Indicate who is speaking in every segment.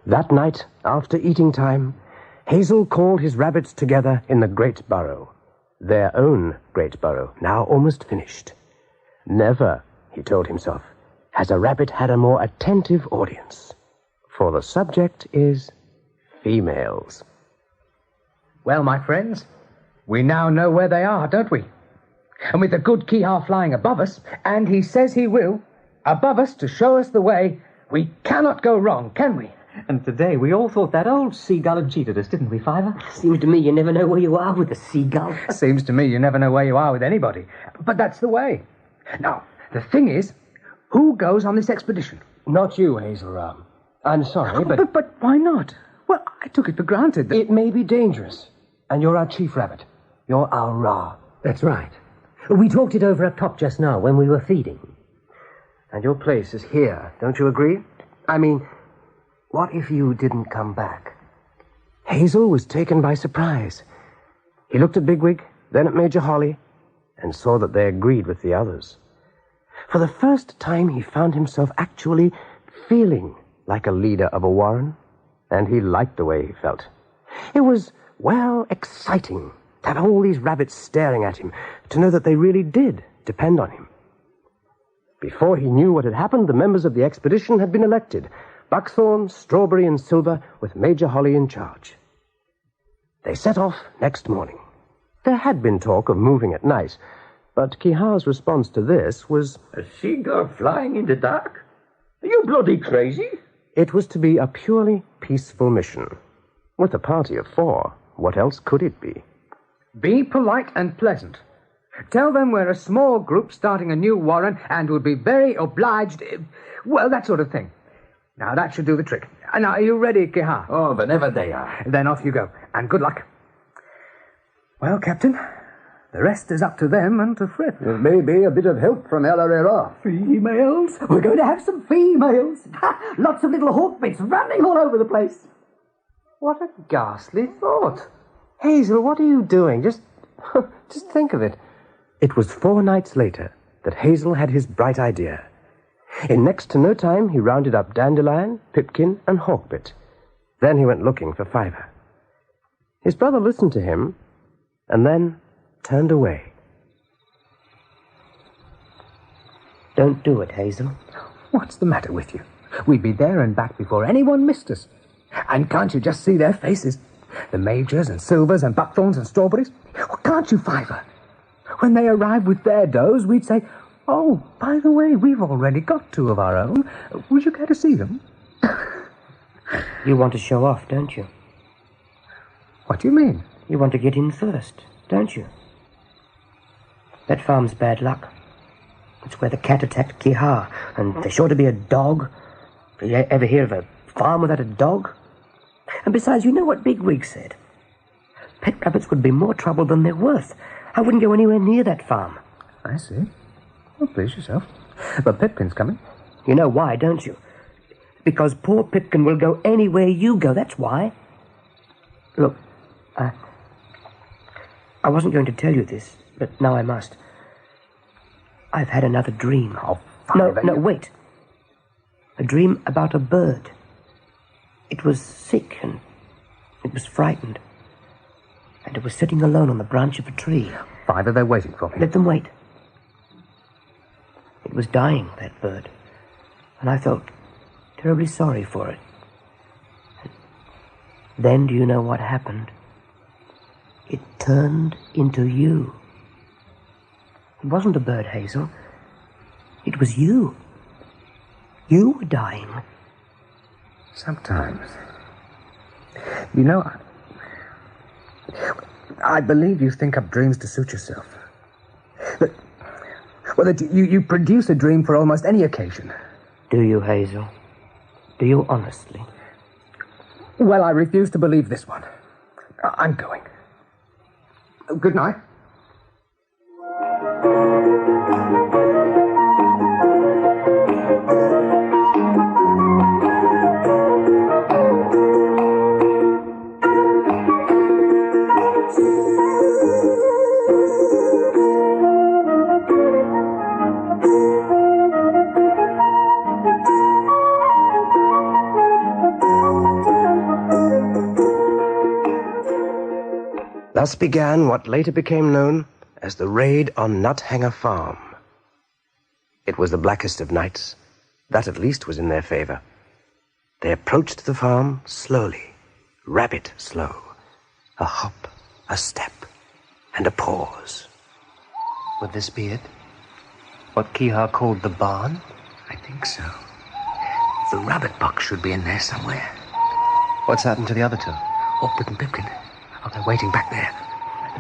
Speaker 1: That night, after eating time, Hazel called his rabbits together in the great burrow. Their own great burrow, now almost finished. Never, he told himself, has a rabbit had a more attentive audience. For the subject is females.
Speaker 2: Well, my friends, we now know where they are, don't we? And with the good Kiha flying above us, and he says he will, above us to show us the way, we cannot go wrong, can we?
Speaker 3: And today we all thought that old seagull had cheated us, didn't we, Fiver?
Speaker 4: Seems to me you never know where you are with a seagull.
Speaker 2: Seems to me you never know where you are with anybody. But that's the way. Now, the thing is, who goes on this expedition?
Speaker 1: Not you, Hazel. I'm sorry, but...
Speaker 2: But why not? Well, I took it for granted that...
Speaker 1: It may be dangerous. And you're our chief rabbit. You're our Ra.
Speaker 4: That's right. We talked it over up top just now when we were feeding.
Speaker 1: And your place is here, don't you agree? I mean, what if you didn't come back? Hazel was taken by surprise. He looked at Bigwig, then at Major Holly, and saw that they agreed with the others. For the first time, he found himself actually feeling like a leader of a warren, and he liked the way he felt. It was, well, exciting to have all these rabbits staring at him, to know that they really did depend on him. Before he knew what had happened, the members of the expedition had been elected, Buckthorn, Strawberry, and Silver, with Major Holly in charge. They set off next morning. There had been talk of moving at night, but Kiha's response to this was...
Speaker 5: A seagull flying in the dark? Are you bloody crazy?
Speaker 1: It was to be a purely peaceful mission. With a party of 4, what else could it be?
Speaker 2: Be polite and pleasant. Tell them we're a small group starting a new warren and would be very obliged... Well, that sort of thing. Now, that should do the trick. Now, are you ready, Kiha?
Speaker 5: Oh, whenever they are.
Speaker 2: Then off you go, and good luck. Well, Captain, the rest is up to them and to Frith.
Speaker 6: There may be a bit of help from El Herrera.
Speaker 4: Females? We're going to have some females. Lots of little hawkbits running all over the place.
Speaker 1: What a ghastly thought. Hazel, what are you doing? Just think of it. It was 4 nights later that Hazel had his bright idea. In next to no time, he rounded up Dandelion, Pipkin, and Hawkbit. Then he went looking for Fiver. His brother listened to him, and then turned away.
Speaker 4: Don't do it, Hazel.
Speaker 2: What's the matter with you? We'd be there and back before anyone missed us. And can't you just see their faces? The Majors and Silvers and Buckthorns and Strawberries? Well, can't you, Fiver? When they arrived with their does, we'd say, oh, by the way, we've already got 2 of our own. Would you care to see them?
Speaker 4: You want to show off, don't you?
Speaker 2: What do you mean?
Speaker 4: You want to get in first, don't you? That farm's bad luck. It's where the cat attacked Kiha, and there's sure to be a dog. Did you ever hear of a farm without a dog? And besides, you know what Bigwig said. Pet rabbits would be more trouble than they're worth. I wouldn't go anywhere near that farm.
Speaker 2: I see. Well, please yourself. But Pipkin's coming.
Speaker 4: You know why, don't you? Because poor Pipkin will go anywhere you go, that's why. Look, I wasn't going to tell you this, but now I must. I've had another dream.
Speaker 2: Oh,
Speaker 4: No, wait. A dream about a bird. It was sick and it was frightened. And it was sitting alone on the branch of a tree.
Speaker 2: Fiver, they're waiting for me.
Speaker 4: Let them wait. It was dying, that bird. And I felt terribly sorry for it. Then do you know what happened? It turned into you. It wasn't a bird, Hazel. It was you. You were dying.
Speaker 2: Sometimes. You know, I believe you think up dreams to suit yourself. That you produce a dream for almost any occasion.
Speaker 4: Do you, Hazel? Do you honestly?
Speaker 2: Well, I refuse to believe this one. I'm going. Good night.
Speaker 1: Thus began what later became known as the raid on Nuthanger Farm. It was the blackest of nights. That at least was in their favor. They approached the farm slowly, rabbit slow. A hop, a step, and a pause. Would this be it? What Keha called the barn?
Speaker 2: I think so. The rabbit box should be in there somewhere.
Speaker 1: What's happened to the other two?
Speaker 2: Hopwood and Pipkin. Oh, they're waiting back there.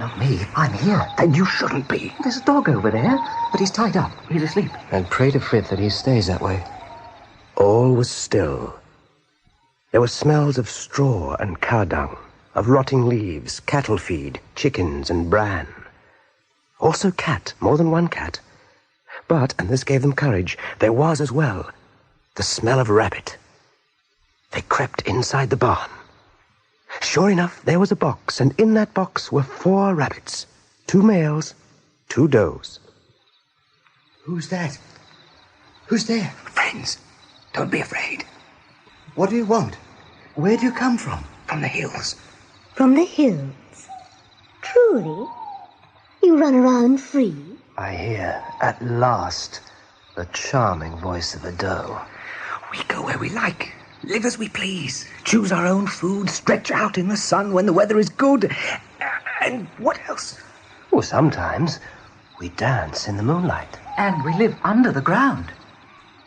Speaker 2: Not me. I'm here. Then you shouldn't be.
Speaker 3: There's a dog over there, but he's tied up. He's asleep.
Speaker 1: And pray to Frith that he stays that way. All was still. There were smells of straw and cow dung, of rotting leaves, cattle feed, chickens, and bran. Also cat, more than one cat. But, and this gave them courage, there was as well the smell of rabbit. They crept inside the barn. Sure enough, there was a box, and in that box were 4 rabbits. 2 males, 2 does.
Speaker 2: Who's that? Who's there? Friends. Don't be afraid. What do you want? Where do you come from? From the hills.
Speaker 7: From the hills? Truly? You run around free?
Speaker 1: I hear, at last, the charming voice of a doe.
Speaker 2: We go where we like, live as we please, choose our own food, stretch out in the sun when the weather is good. And what else?
Speaker 1: Oh, sometimes we dance in the moonlight.
Speaker 3: And we live under the ground.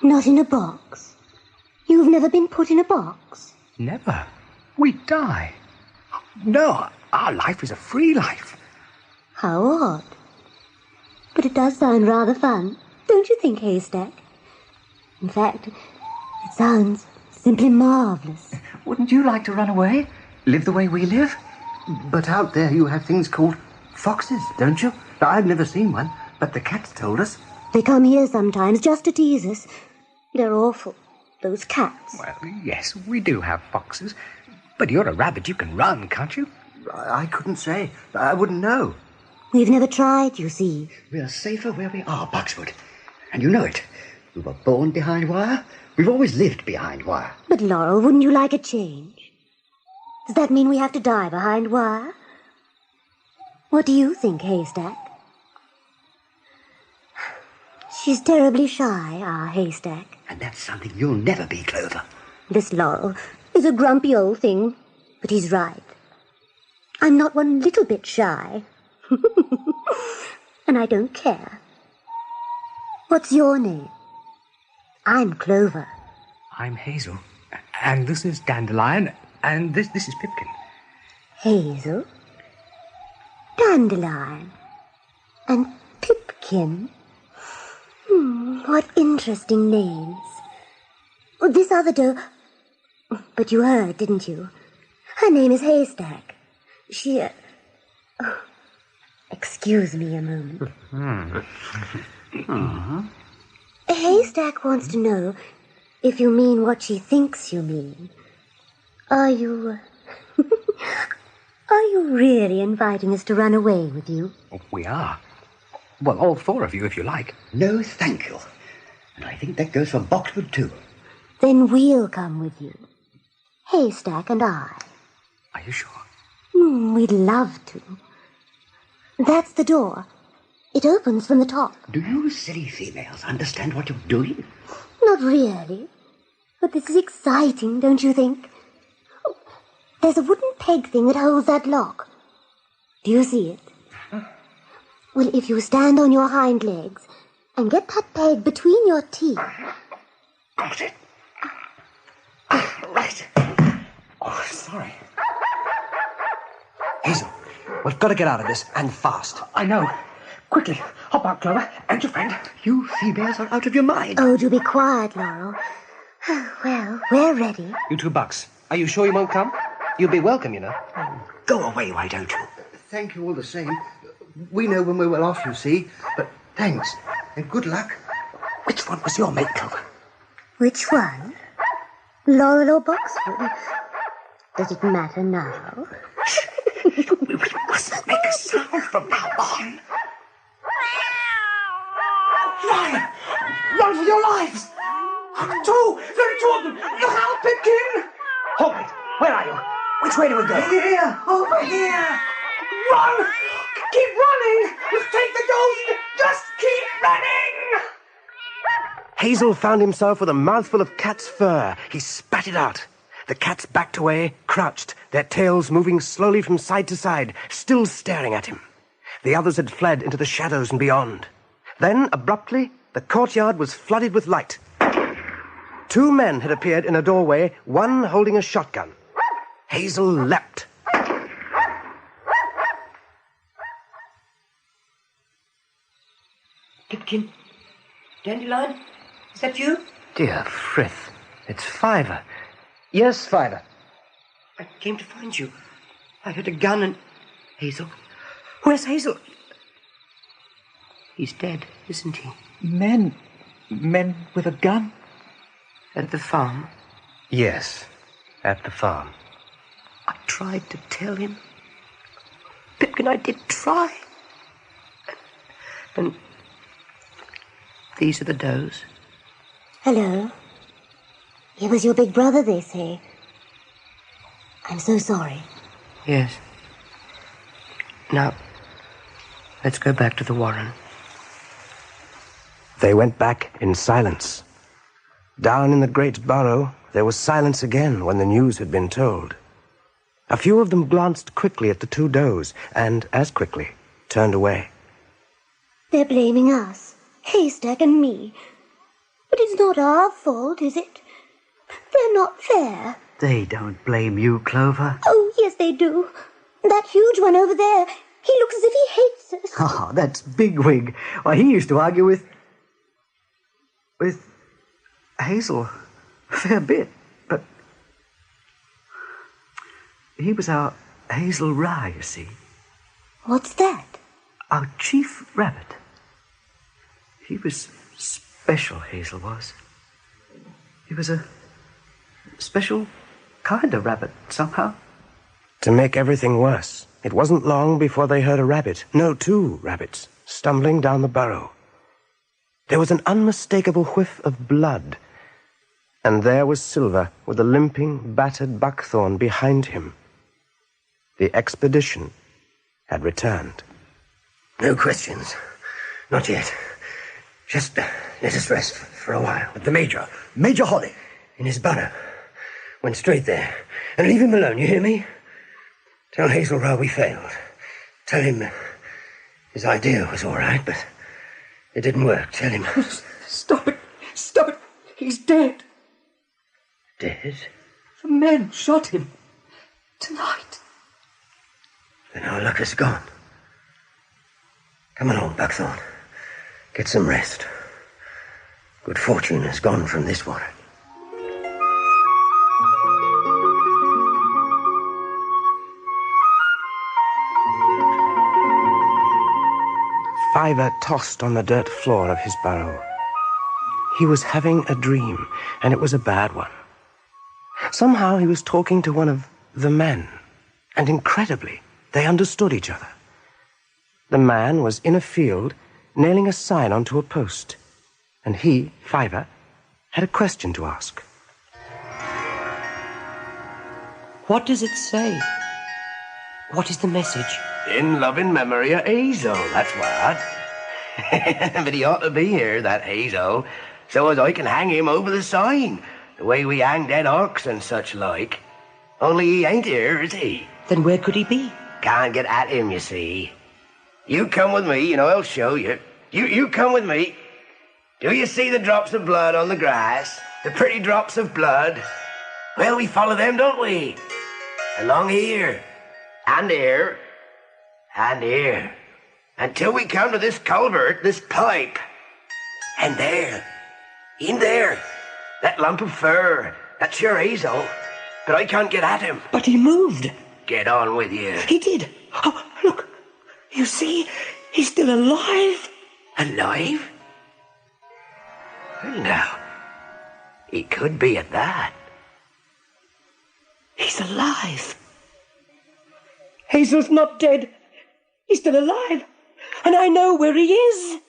Speaker 7: Not in a box? You've never been put in a box?
Speaker 2: Never. We die. No, our life is a free life.
Speaker 7: How odd. But it does sound rather fun, don't you think, Haystack? In fact, it sounds simply marvelous.
Speaker 3: Wouldn't you like to run away? Live the way we live?
Speaker 4: But out there you have things called foxes, don't you? I've never seen one, but the cats told us.
Speaker 7: They come here sometimes just to tease us. They're awful, those cats.
Speaker 2: Well, yes, we do have foxes. But you're a rabbit, you can run, can't you?
Speaker 4: I couldn't say. I wouldn't know.
Speaker 7: We've never tried, you see.
Speaker 8: We're safer where we are, Boxwood. And you know it. We were born behind wire. We've always lived behind wire.
Speaker 7: But, Laurel, wouldn't you like a change? Does that mean we have to die behind wire? What do you think, Haystack? She's terribly shy, our Haystack.
Speaker 8: And that's something you'll never be, Clover.
Speaker 7: This Laurel is a grumpy old thing, but he's right. I'm not one little bit shy. And I don't care. What's your name? I'm Clover.
Speaker 2: I'm Hazel. And this is Dandelion. And this is Pipkin.
Speaker 7: Hazel, Dandelion, and Pipkin. What interesting names. Oh, this other doe... But you heard, didn't you? Her name is Haystack. She... Excuse me a moment. Haystack wants to know if you mean what she thinks you mean. Are you... Are you really inviting us to run away with you?
Speaker 2: We are. Well, all 4 of you, if you like.
Speaker 8: No, thank you. And I think that goes for Boxwood, too.
Speaker 7: Then we'll come with you. Haystack and I.
Speaker 2: Are you sure?
Speaker 7: We'd love to. That's the door. It opens from the top.
Speaker 8: Do you silly females understand what you're doing?
Speaker 7: Not really. But this is exciting, don't you think? Oh, there's a wooden peg thing that holds that lock. Do you see it? Well, if you stand on your hind legs and get that peg between your teeth...
Speaker 8: Got it. Right.
Speaker 1: Oh, sorry. Hazel, we've got to get out of this, and fast.
Speaker 2: I know. Quickly, hop out, Clover, and your friend.
Speaker 8: You females are out of your mind.
Speaker 7: Oh, do be quiet, Laurel. Well, we're ready.
Speaker 1: You 2 bucks. Are you sure you won't come? You'll be welcome, you know.
Speaker 8: Go away, why don't you?
Speaker 4: Thank you all the same. We know when we're well off, you see. But thanks, and good luck.
Speaker 2: Which one was your mate, Clover?
Speaker 7: Which one? Laurel or Boxwood? Does it matter now?
Speaker 8: We mustn't make a sound from now on.
Speaker 2: Run! Run for your lives! 2! There are 2 of them! Look out, Pipkin! Hold it! Where are you? Which way do we go?
Speaker 4: Here, over here.
Speaker 1: Run! Keep running! Just take the ghost! Just keep running! Hazel found himself with a mouthful of cat's fur. He spat it out. The cats backed away, crouched, their tails moving slowly from side to side, still staring at him. The others had fled into the shadows and beyond. Then, abruptly, the courtyard was flooded with light. 2 men had appeared in a doorway, one holding a shotgun. Hazel leapt.
Speaker 4: Pipkin? Dandelion? Is that you?
Speaker 1: Dear Frith, it's Fiver. Yes, Fiver.
Speaker 4: I came to find you. I had a gun and... Hazel? Where's Hazel? He's dead, isn't he?
Speaker 3: Men with a gun?
Speaker 4: At the farm?
Speaker 1: Yes, at the farm.
Speaker 4: I tried to tell him. Pipkin, I did try. And these are the does.
Speaker 7: Hello. It was your big brother, they say. I'm so sorry.
Speaker 4: Yes. Now, let's go back to the warren.
Speaker 1: They went back in silence. Down in the great burrow, there was silence again when the news had been told. A few of them glanced quickly at the 2 does, and, as quickly, turned away.
Speaker 7: They're blaming us, Haystack and me. But it's not our fault, is it? They're not fair.
Speaker 8: They don't blame you, Clover.
Speaker 7: Oh, yes, they do. That huge one over there, he looks as if he hates us.
Speaker 8: Oh, that's Bigwig. Why, he used to argue with Hazel a fair bit, but he was our Hazel Rye, you see.
Speaker 7: What's that?
Speaker 8: Our chief rabbit. He was special, Hazel was. He was a special kind of rabbit, somehow.
Speaker 1: To make everything worse, it wasn't long before they heard a rabbit, no, 2 rabbits, stumbling down the burrow. There was an unmistakable whiff of blood, and there was Silver with a limping, battered buckthorn behind him. The expedition had returned.
Speaker 4: No questions. Not yet. Just let us rest for a while.
Speaker 5: But the Major Holly,
Speaker 4: In his burrow. Went straight there. And leave him alone, you hear me? Tell Hazel Rowe we failed. Tell him his idea was all right, but it didn't work. Tell him.
Speaker 3: Stop it! Stop it! He's dead!
Speaker 4: Dead?
Speaker 3: The men shot him. Tonight.
Speaker 4: Then our luck is gone. Come along, Buckthorn. Get some rest. Good fortune has gone from this warren.
Speaker 1: Fiver tossed on the dirt floor of his burrow. He was having a dream, and it was a bad one. Somehow he was talking to one of the men, and incredibly, they understood each other. The man was in a field, nailing a sign onto a post, and he, Fiver, had a question to ask.
Speaker 4: What does it say? What is the message?
Speaker 5: in loving memory of Hazel, that's what. But he ought to be here, that Hazel, so as I can hang him over the sign, the way we hang dead orcs and such like. Only he ain't here, is he?
Speaker 4: Then where could he be?
Speaker 5: Can't get at him, you see. You come with me and I'll show you. You come with me. Do you see the drops of blood on the grass? The pretty drops of blood? Well, we follow them, don't we? Along here, and here, and here, until we come to this culvert, this pipe. And there, in there, that lump of fur, that's your Hazel. But I can't get at him.
Speaker 4: But he moved.
Speaker 5: Get on with you.
Speaker 4: He did. Oh, look. You see, he's still alive.
Speaker 5: Alive? Well, now, he could be at that.
Speaker 4: He's alive. Hazel's not dead. He's still alive. And I know where he is.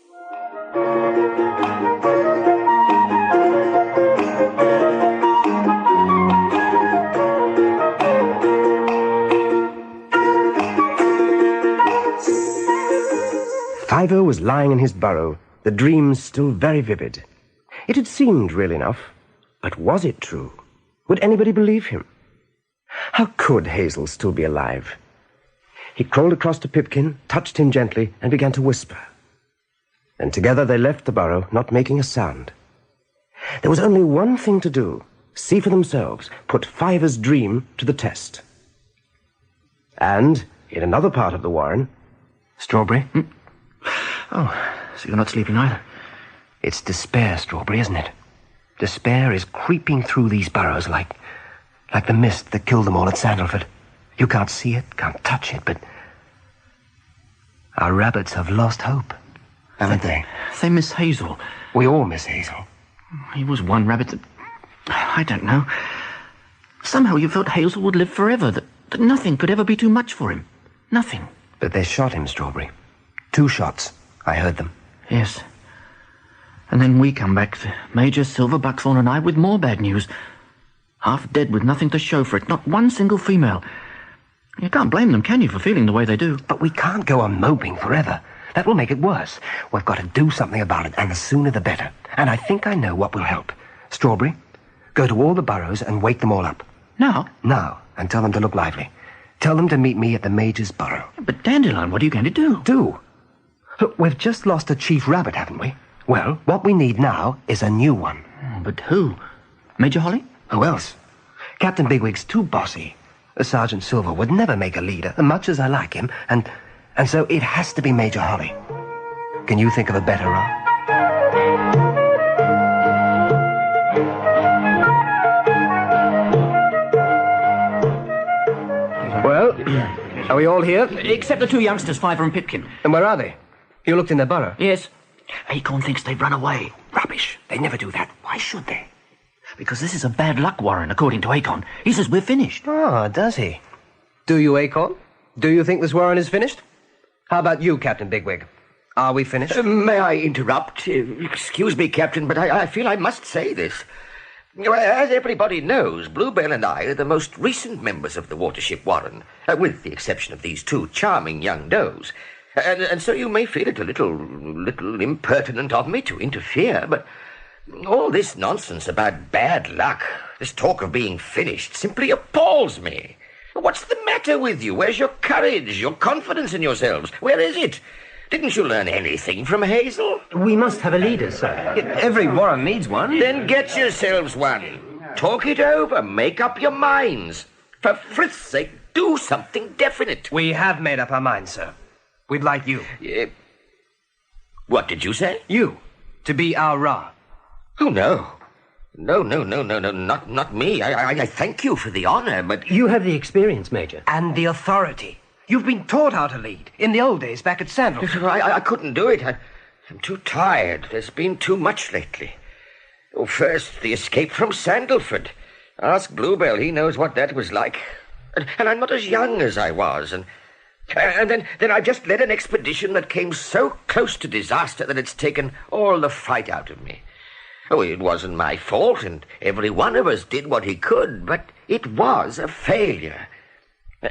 Speaker 1: Fiver was lying in his burrow, the dreams still very vivid. It had seemed real enough, but was it true? Would anybody believe him? How could Hazel still be alive? He crawled across to Pipkin, touched him gently, and began to whisper. Then together they left the burrow, not making a sound. There was only one thing to do: see for themselves, put Fiver's dream to the test. And, in another part of the warren...
Speaker 5: Strawberry? Oh, so you're not sleeping either. It's despair, Strawberry, isn't it? Despair is creeping through these burrows like the mist that killed them all at Sandalford. You can't see it, can't touch it, but our rabbits have lost hope, haven't they?
Speaker 9: They miss Hazel.
Speaker 5: We all miss Hazel.
Speaker 9: He was one rabbit that... I don't know. Somehow you felt Hazel would live forever, that nothing could ever be too much for him. Nothing.
Speaker 5: But they shot him, Strawberry. 2 shots. I heard them.
Speaker 9: Yes. And then we come back, the Major, Silver, Buckthorn and I, with more bad news. Half dead with nothing to show for it, not one single female. You can't blame them, can you, for feeling the way they do?
Speaker 5: But we can't go on moping forever. That will make it worse. We've got to do something about it, and the sooner the better. And I think I know what will help. Strawberry, go to all the burrows and wake them all up.
Speaker 9: Now?
Speaker 5: Now, and tell them to look lively. Tell them to meet me at the Major's burrow.
Speaker 9: But Dandelion, what are you going to do?
Speaker 5: Do? Look, we've just lost a chief rabbit, haven't we? Well, what we need now is a new one.
Speaker 9: But who? Major Holly?
Speaker 5: Who else? Captain Bigwig's too bossy. Sergeant Silver would never make a leader, much as I like him, and so it has to be Major Holly. Can you think of a better role? Well, are we all here?
Speaker 9: Except the 2 youngsters, Fiver and Pipkin.
Speaker 5: And where are they? You looked in their burrow.
Speaker 9: Yes. Acorn thinks they've run away.
Speaker 5: Rubbish. They never do that. Why should they?
Speaker 9: Because this is a bad luck warren, according to Acorn. He says we're finished.
Speaker 5: Oh, does he? Do you, Acorn? Do you think this warren is finished? How about you, Captain Bigwig? Are we finished?
Speaker 10: May I interrupt? Excuse me, Captain, but I feel I must say this. As everybody knows, Bluebell and I are the most recent members of the Watership Warren, with the exception of these 2 charming young does. And so you may feel it a little impertinent of me to interfere, but all this nonsense about bad luck, this talk of being finished, simply appalls me. What's the matter with you? Where's your courage, your confidence in yourselves? Where is it? Didn't you learn anything from Hazel?
Speaker 1: We must have a leader, sir.
Speaker 5: Every warren needs one.
Speaker 10: Then get yourselves one. Talk it over. Make up your minds. For Frith's sake, do something definite.
Speaker 5: We have made up our minds, sir. We'd like you.
Speaker 10: What did you say?
Speaker 5: You. To be our Ra.
Speaker 10: Oh, no. No, not me. I thank you for the honor, but...
Speaker 1: You have the experience, Major.
Speaker 5: And the authority. You've been taught how to lead. In the old days, back at Sandal.
Speaker 10: I couldn't do it. I'm too tired. There's been too much lately. Oh, first, the escape from Sandalford. Ask Bluebell. He knows what that was like. And I'm not as young as I was. And then I just led an expedition that came so close to disaster that it's taken all the fight out of me. Oh, it wasn't my fault, and every one of us did what he could, but it was a failure.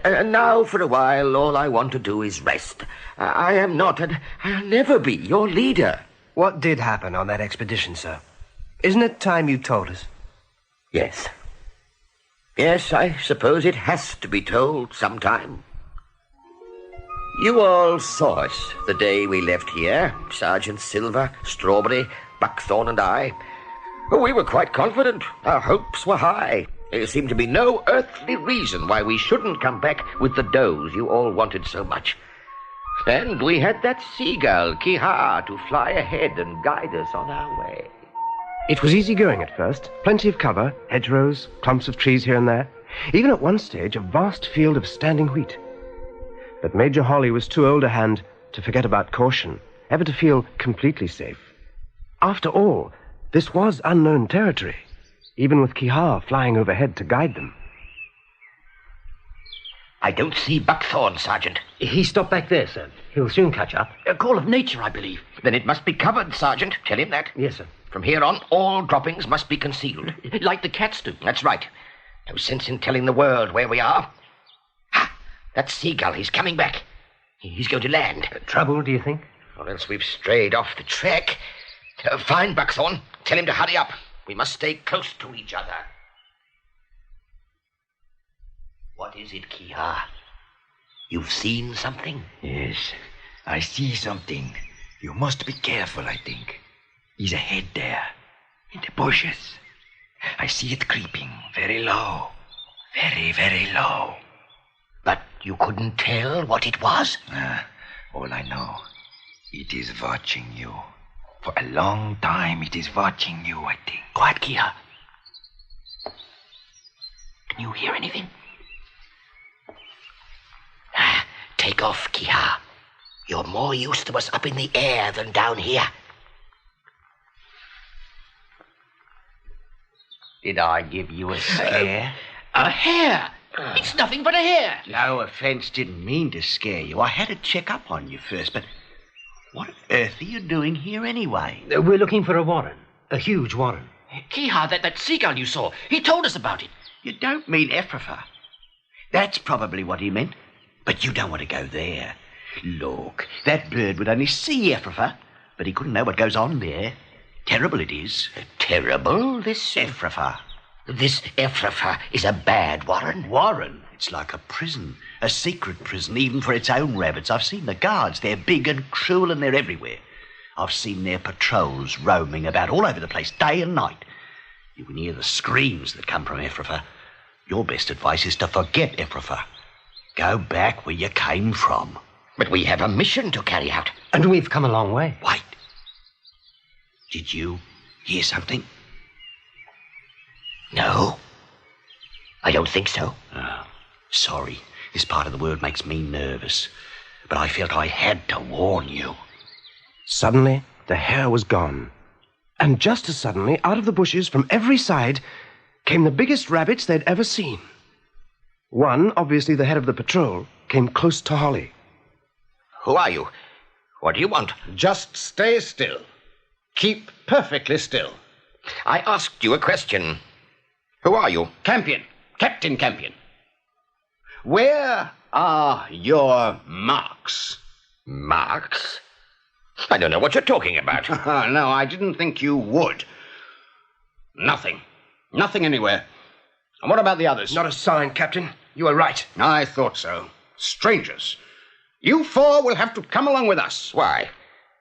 Speaker 10: And now, for a while, all I want to do is rest. I am not, and I'll never be, your leader.
Speaker 5: What did happen on that expedition, sir? Isn't it time you told us?
Speaker 10: Yes. Yes, I suppose it has to be told sometime. You all saw us the day we left here, Sergeant Silver, Strawberry, Buckthorn and I. We were quite confident. Our hopes were high. There seemed to be no earthly reason why we shouldn't come back with the does you all wanted so much. And we had that seagull, Kiha, to fly ahead and guide us on our way.
Speaker 1: It was easy going at first. Plenty of cover, hedgerows, clumps of trees here and there. Even at one stage, a vast field of standing wheat. But Major Holly was too old a hand to forget about caution, ever to feel completely safe. After all, this was unknown territory, even with Kiha flying overhead to guide them.
Speaker 10: I don't see Buckthorn, Sergeant.
Speaker 1: He stopped back there, sir. He'll soon catch up.
Speaker 10: A call of nature, I believe. Then it must be covered, Sergeant. Tell him that.
Speaker 1: Yes, sir.
Speaker 10: From here on, all droppings must be concealed.
Speaker 9: Like the cats do.
Speaker 10: That's right. No sense in telling the world where we are. Ha! That seagull, he's coming back. He's going to land.
Speaker 1: Trouble, do you think?
Speaker 10: Or else we've strayed off the track. Find Buckthorn. Tell him to hurry up. We must stay close to each other. What is it, Kiha? You've seen something?
Speaker 11: Yes, I see something. You must be careful, I think. He's ahead there, in the bushes. I see it creeping very low. Very, very low.
Speaker 10: But you couldn't tell what it was?
Speaker 11: All I know, it is watching you. For a long time, it is watching you, I think.
Speaker 10: Quiet, Kiha. Can you hear anything? Take off, Kiha. You're more used to us up in the air than down here.
Speaker 5: Did I give you a scare?
Speaker 10: A hare! It's nothing but a hare!
Speaker 5: No offense, didn't mean to scare you. I had to check up on you first, but what on earth are you doing here anyway?
Speaker 1: We're looking for a warren. A huge warren.
Speaker 10: Kiha, that seagull you saw, he told us about it.
Speaker 5: You don't mean Ephrafa. That's probably what he meant. But you don't want to go there. Look, that bird would only see Ephrafa, but he couldn't know what goes on there. Terrible it is.
Speaker 10: Terrible? This
Speaker 5: Ephrafa.
Speaker 10: This Ephrafa is a bad warren.
Speaker 5: Warren? It's like a prison. A secret prison, even for its own rabbits. I've seen the guards. They're big and cruel and they're everywhere. I've seen their patrols roaming about all over the place, day and night. You can hear the screams that come from Ephrafa. Your best advice is to forget Ephrafa. Go back where you came from.
Speaker 10: But we have a mission to carry out.
Speaker 1: And we've come a long way.
Speaker 5: Wait. Did you hear something?
Speaker 10: No. I don't think so.
Speaker 5: Oh, sorry. This part of the world makes me nervous. But I felt I had to warn you.
Speaker 1: Suddenly, the hare was gone. And just as suddenly, out of the bushes from every side, came the biggest rabbits they'd ever seen. One, obviously the head of the patrol, came close to Holly.
Speaker 10: Who are you? What do you want?
Speaker 12: Just stay still. Keep perfectly still.
Speaker 10: I asked you a question. Who are you?
Speaker 12: Campion. Captain Campion. Where are your marks?
Speaker 10: Marks? I don't know what you're talking about.
Speaker 12: No, I didn't think you would. Nothing. Nothing anywhere. And what about the others?
Speaker 1: Not a sign, Captain. You were right.
Speaker 12: I thought so. Strangers. You four will have to come along with us.
Speaker 10: Why?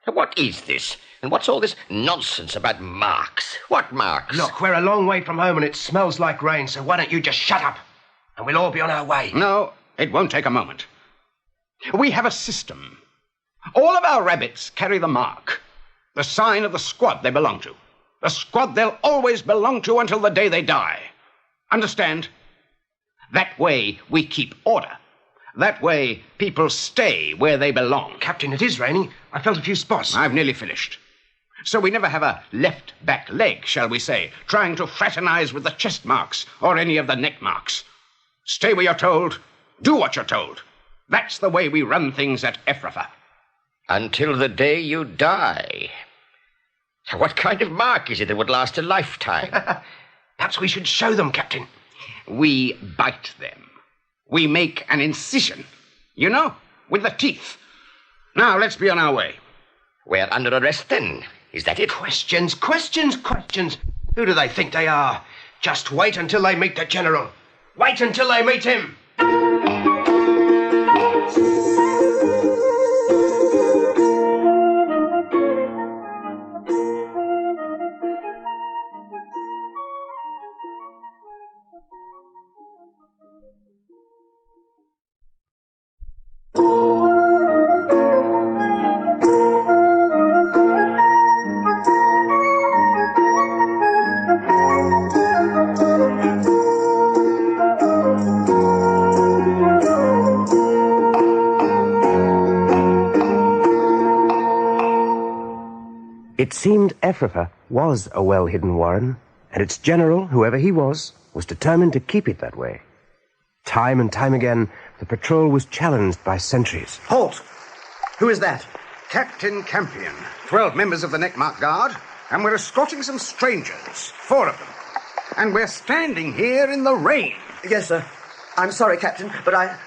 Speaker 10: What is this? And what's all this nonsense about marks? What marks?
Speaker 1: Look, we're a long way from home and it smells like rain, so why don't you just shut up? And we'll all be on our way.
Speaker 12: No, it won't take a moment. We have a system. All of our rabbits carry the mark, the sign of the squad they belong to. The squad they'll always belong to until the day they die. Understand? That way we keep order. That way people stay where they belong.
Speaker 1: Captain, it is raining. I felt a few spots.
Speaker 12: I've nearly finished. So we never have a left back leg, shall we say, trying to fraternize with the chest marks or any of the neck marks. Stay where you're told. Do what you're told. That's the way we run things at Ephrafa.
Speaker 10: Until the day you die. What kind of mark is it that would last a lifetime?
Speaker 1: Perhaps we should show them, Captain.
Speaker 12: We bite them. We make an incision. You know, with the teeth. Now, let's be on our way.
Speaker 10: We're under arrest, then. Is that it?
Speaker 1: Questions, questions, questions. Who do they think they are? Just wait until they meet the General. Wait until they meet him. It seemed Ephrafa was a well-hidden warren, and its general, whoever he was determined to keep it that way. Time and time again, the patrol was challenged by sentries.
Speaker 12: Halt! Who is that? Captain Campion. 12 members of the Neckmark Guard, and we're escorting some strangers. 4 of them. And we're standing here in the rain.
Speaker 13: Yes, sir. I'm sorry, Captain, but I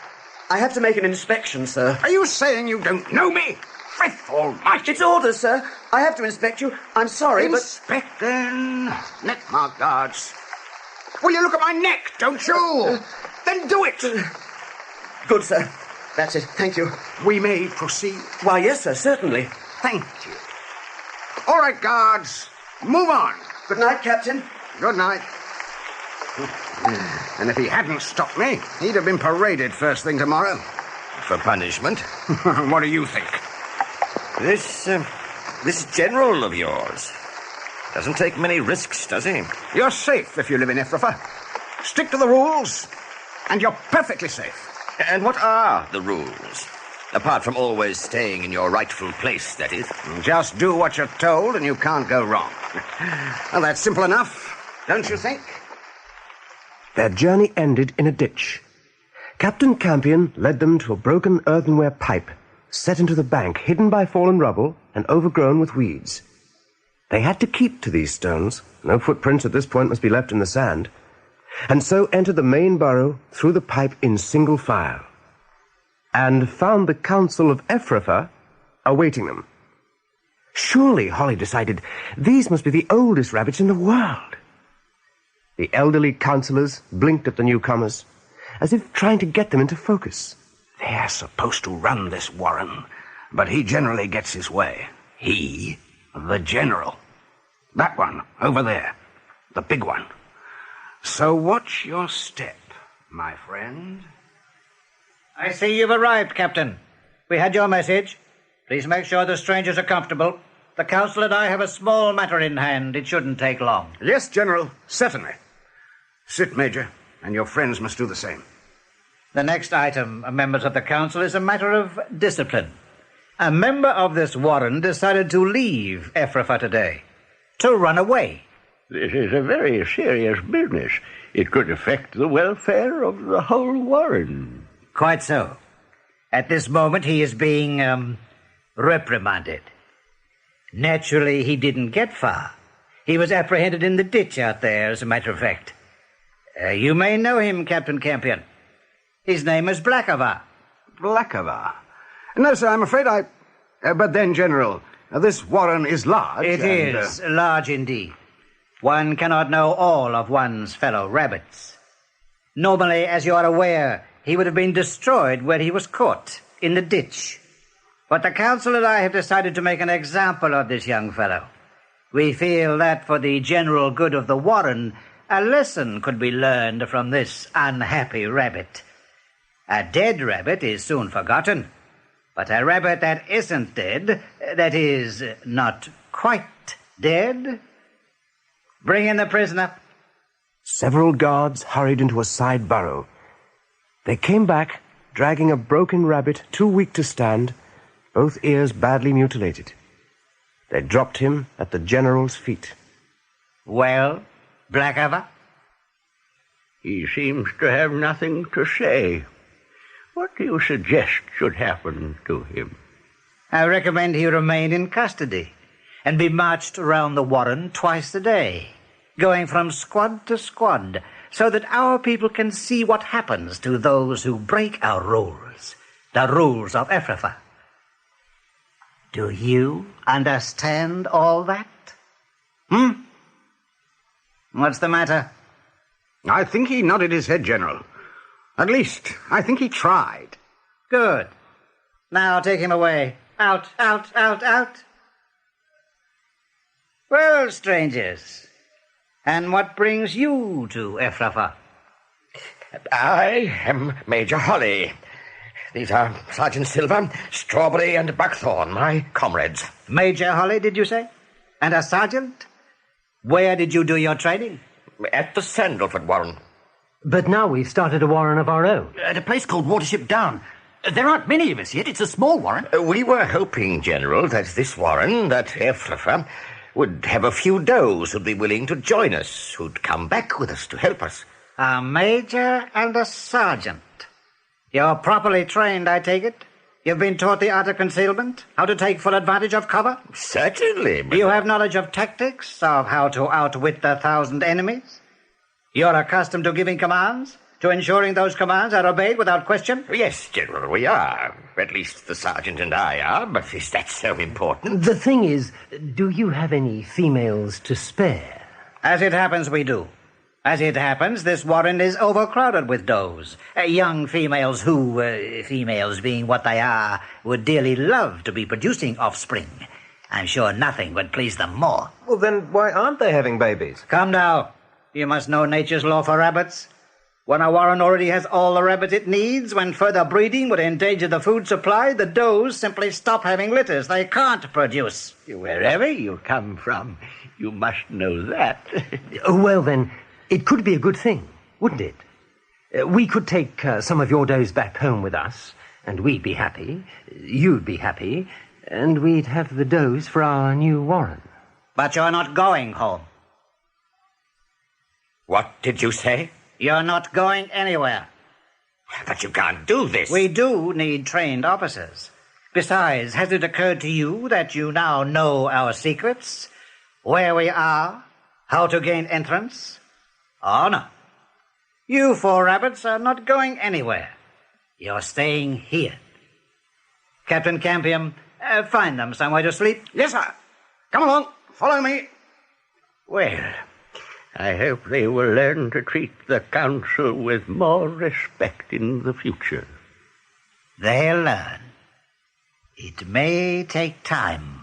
Speaker 13: have to make an inspection, sir.
Speaker 12: Are you saying you don't know me? faith almighty!
Speaker 8: It's orders, sir. I have to inspect you. I'm sorry, but...
Speaker 12: Inspect, then. Neck mark guards. Will you look at my neck, don't you? Then do it.
Speaker 8: Good, sir. That's it. Thank you.
Speaker 12: We may proceed.
Speaker 8: Why, yes, sir, certainly.
Speaker 12: Thank you. All right, guards. Move on.
Speaker 8: Good night, Captain.
Speaker 12: Good night. And if he hadn't stopped me, he'd have been paraded first thing tomorrow.
Speaker 10: For punishment?
Speaker 12: What do you think?
Speaker 10: This general of yours doesn't take many risks, does he?
Speaker 12: You're safe if you live in Ephrafa. Stick to the rules, and you're perfectly safe.
Speaker 10: And what are the rules? Apart from always staying in your rightful place, that is.
Speaker 12: Just do what you're told, and you can't go wrong. Well, that's simple enough, don't you think?
Speaker 1: Their journey ended in a ditch. Captain Campion led them to a broken earthenware pipe set into the bank, hidden by fallen rubble and overgrown with weeds. They had to keep to these stones. No footprints at this point must be left in the sand. And so entered the main burrow through the pipe in single file, and found the Council of Ephrafa awaiting them. Surely, Holly decided, these must be the oldest rabbits in the world. The elderly councillors blinked at the newcomers, as if trying to get them into focus.
Speaker 12: They're supposed to run this warren, but he generally gets his way. He, the general. That one, over there. The big one. So watch your step, my friend.
Speaker 13: I see you've arrived, Captain. We had your message. Please make sure the strangers are comfortable. The Council and I have a small matter in hand. It shouldn't take long.
Speaker 12: Yes, General, certainly. Sit, Major, and your friends must do the same.
Speaker 13: The next item, members of the Council, is a matter of discipline. A member of this warren decided to leave Ephrafa today, to run away.
Speaker 14: This is a very serious business. It could affect the welfare of the whole warren.
Speaker 13: Quite so. At this moment, he is being, reprimanded. Naturally, he didn't get far. He was apprehended in the ditch out there, as a matter of fact. You may know him, Captain Campion. His name is Blackavar.
Speaker 12: Blackavar? No, sir, I'm afraid I... but then, General, this warren is large.
Speaker 13: It is large indeed. One cannot know all of one's fellow rabbits. Normally, as you are aware, he would have been destroyed where he was caught, in the ditch. But the Council and I have decided to make an example of this young fellow. We feel that for the general good of the warren, a lesson could be learned from this unhappy rabbit. A dead rabbit is soon forgotten, but a rabbit that isn't dead, that is, not quite dead... Bring in the prisoner.
Speaker 1: Several guards hurried into a side burrow. They came back, dragging a broken rabbit too weak to stand, both ears badly mutilated. They dropped him at the general's feet.
Speaker 13: Well, Blackavar?
Speaker 14: He seems to have nothing to say. What do you suggest should happen to him?
Speaker 13: I recommend he remain in custody and be marched around the warren twice a day, going from squad to squad, so that our people can see what happens to those who break our rules, the rules of Ephrafa. Do you understand all that? What's the matter?
Speaker 12: I think he nodded his head, General. At least, I think he tried.
Speaker 13: Good. Now take him away. Out, out, out, out. Well, strangers, and what brings you to Ephrafa?
Speaker 10: I am Major Holly. These are Sergeant Silver, Strawberry, and Buckthorn, my comrades.
Speaker 13: Major Holly, did you say? And a sergeant? Where did you do your training?
Speaker 10: At the Sandalford Warren.
Speaker 3: But now we've started a warren of our own.
Speaker 9: At a place called Watership Down. There aren't many of us yet. It's a small warren.
Speaker 10: We were hoping, General, that this warren, that Ephrafa, would have a few does who'd be willing to join us, who'd come back with us to help us.
Speaker 13: A major and a sergeant. You're properly trained, I take it? You've been taught the art of concealment? How to take full advantage of cover?
Speaker 10: Certainly.
Speaker 13: Do you have knowledge of tactics, of how to outwit 1,000 enemies? You're accustomed to giving commands? to ensuring those commands are obeyed without question?
Speaker 10: Yes, General, we are. At least the sergeant and I are, but is that so important?
Speaker 1: The thing is, do you have any females to spare?
Speaker 13: As it happens, we do. As it happens, this warren is overcrowded with does. Young females who, females being what they are, would dearly love to be producing offspring. I'm sure nothing would please them more.
Speaker 1: Well, then why aren't they having babies?
Speaker 13: Come now. You must know nature's law for rabbits. When a warren already has all the rabbits it needs, when further breeding would endanger the food supply, the does simply stop having litters. They can't produce.
Speaker 14: Wherever you come from, you must know that.
Speaker 1: Well, then, it could be a good thing, wouldn't it? We could take some of your does back home with us, and we'd be happy, you'd be happy, and we'd have the does for our new warren.
Speaker 13: But you're not going home.
Speaker 10: What did you say?
Speaker 13: You're not going anywhere.
Speaker 10: But you can't do this.
Speaker 13: We do need trained officers. Besides, has it occurred to you that you now know our secrets? Where we are? How to gain entrance? Oh, no. You 4 rabbits are not going anywhere. You're staying here. Captain Campion, find them somewhere to sleep.
Speaker 12: Yes, sir. Come along. Follow me.
Speaker 14: Well, I hope they will learn to treat the council with more respect in the future.
Speaker 13: They'll learn. It may take time,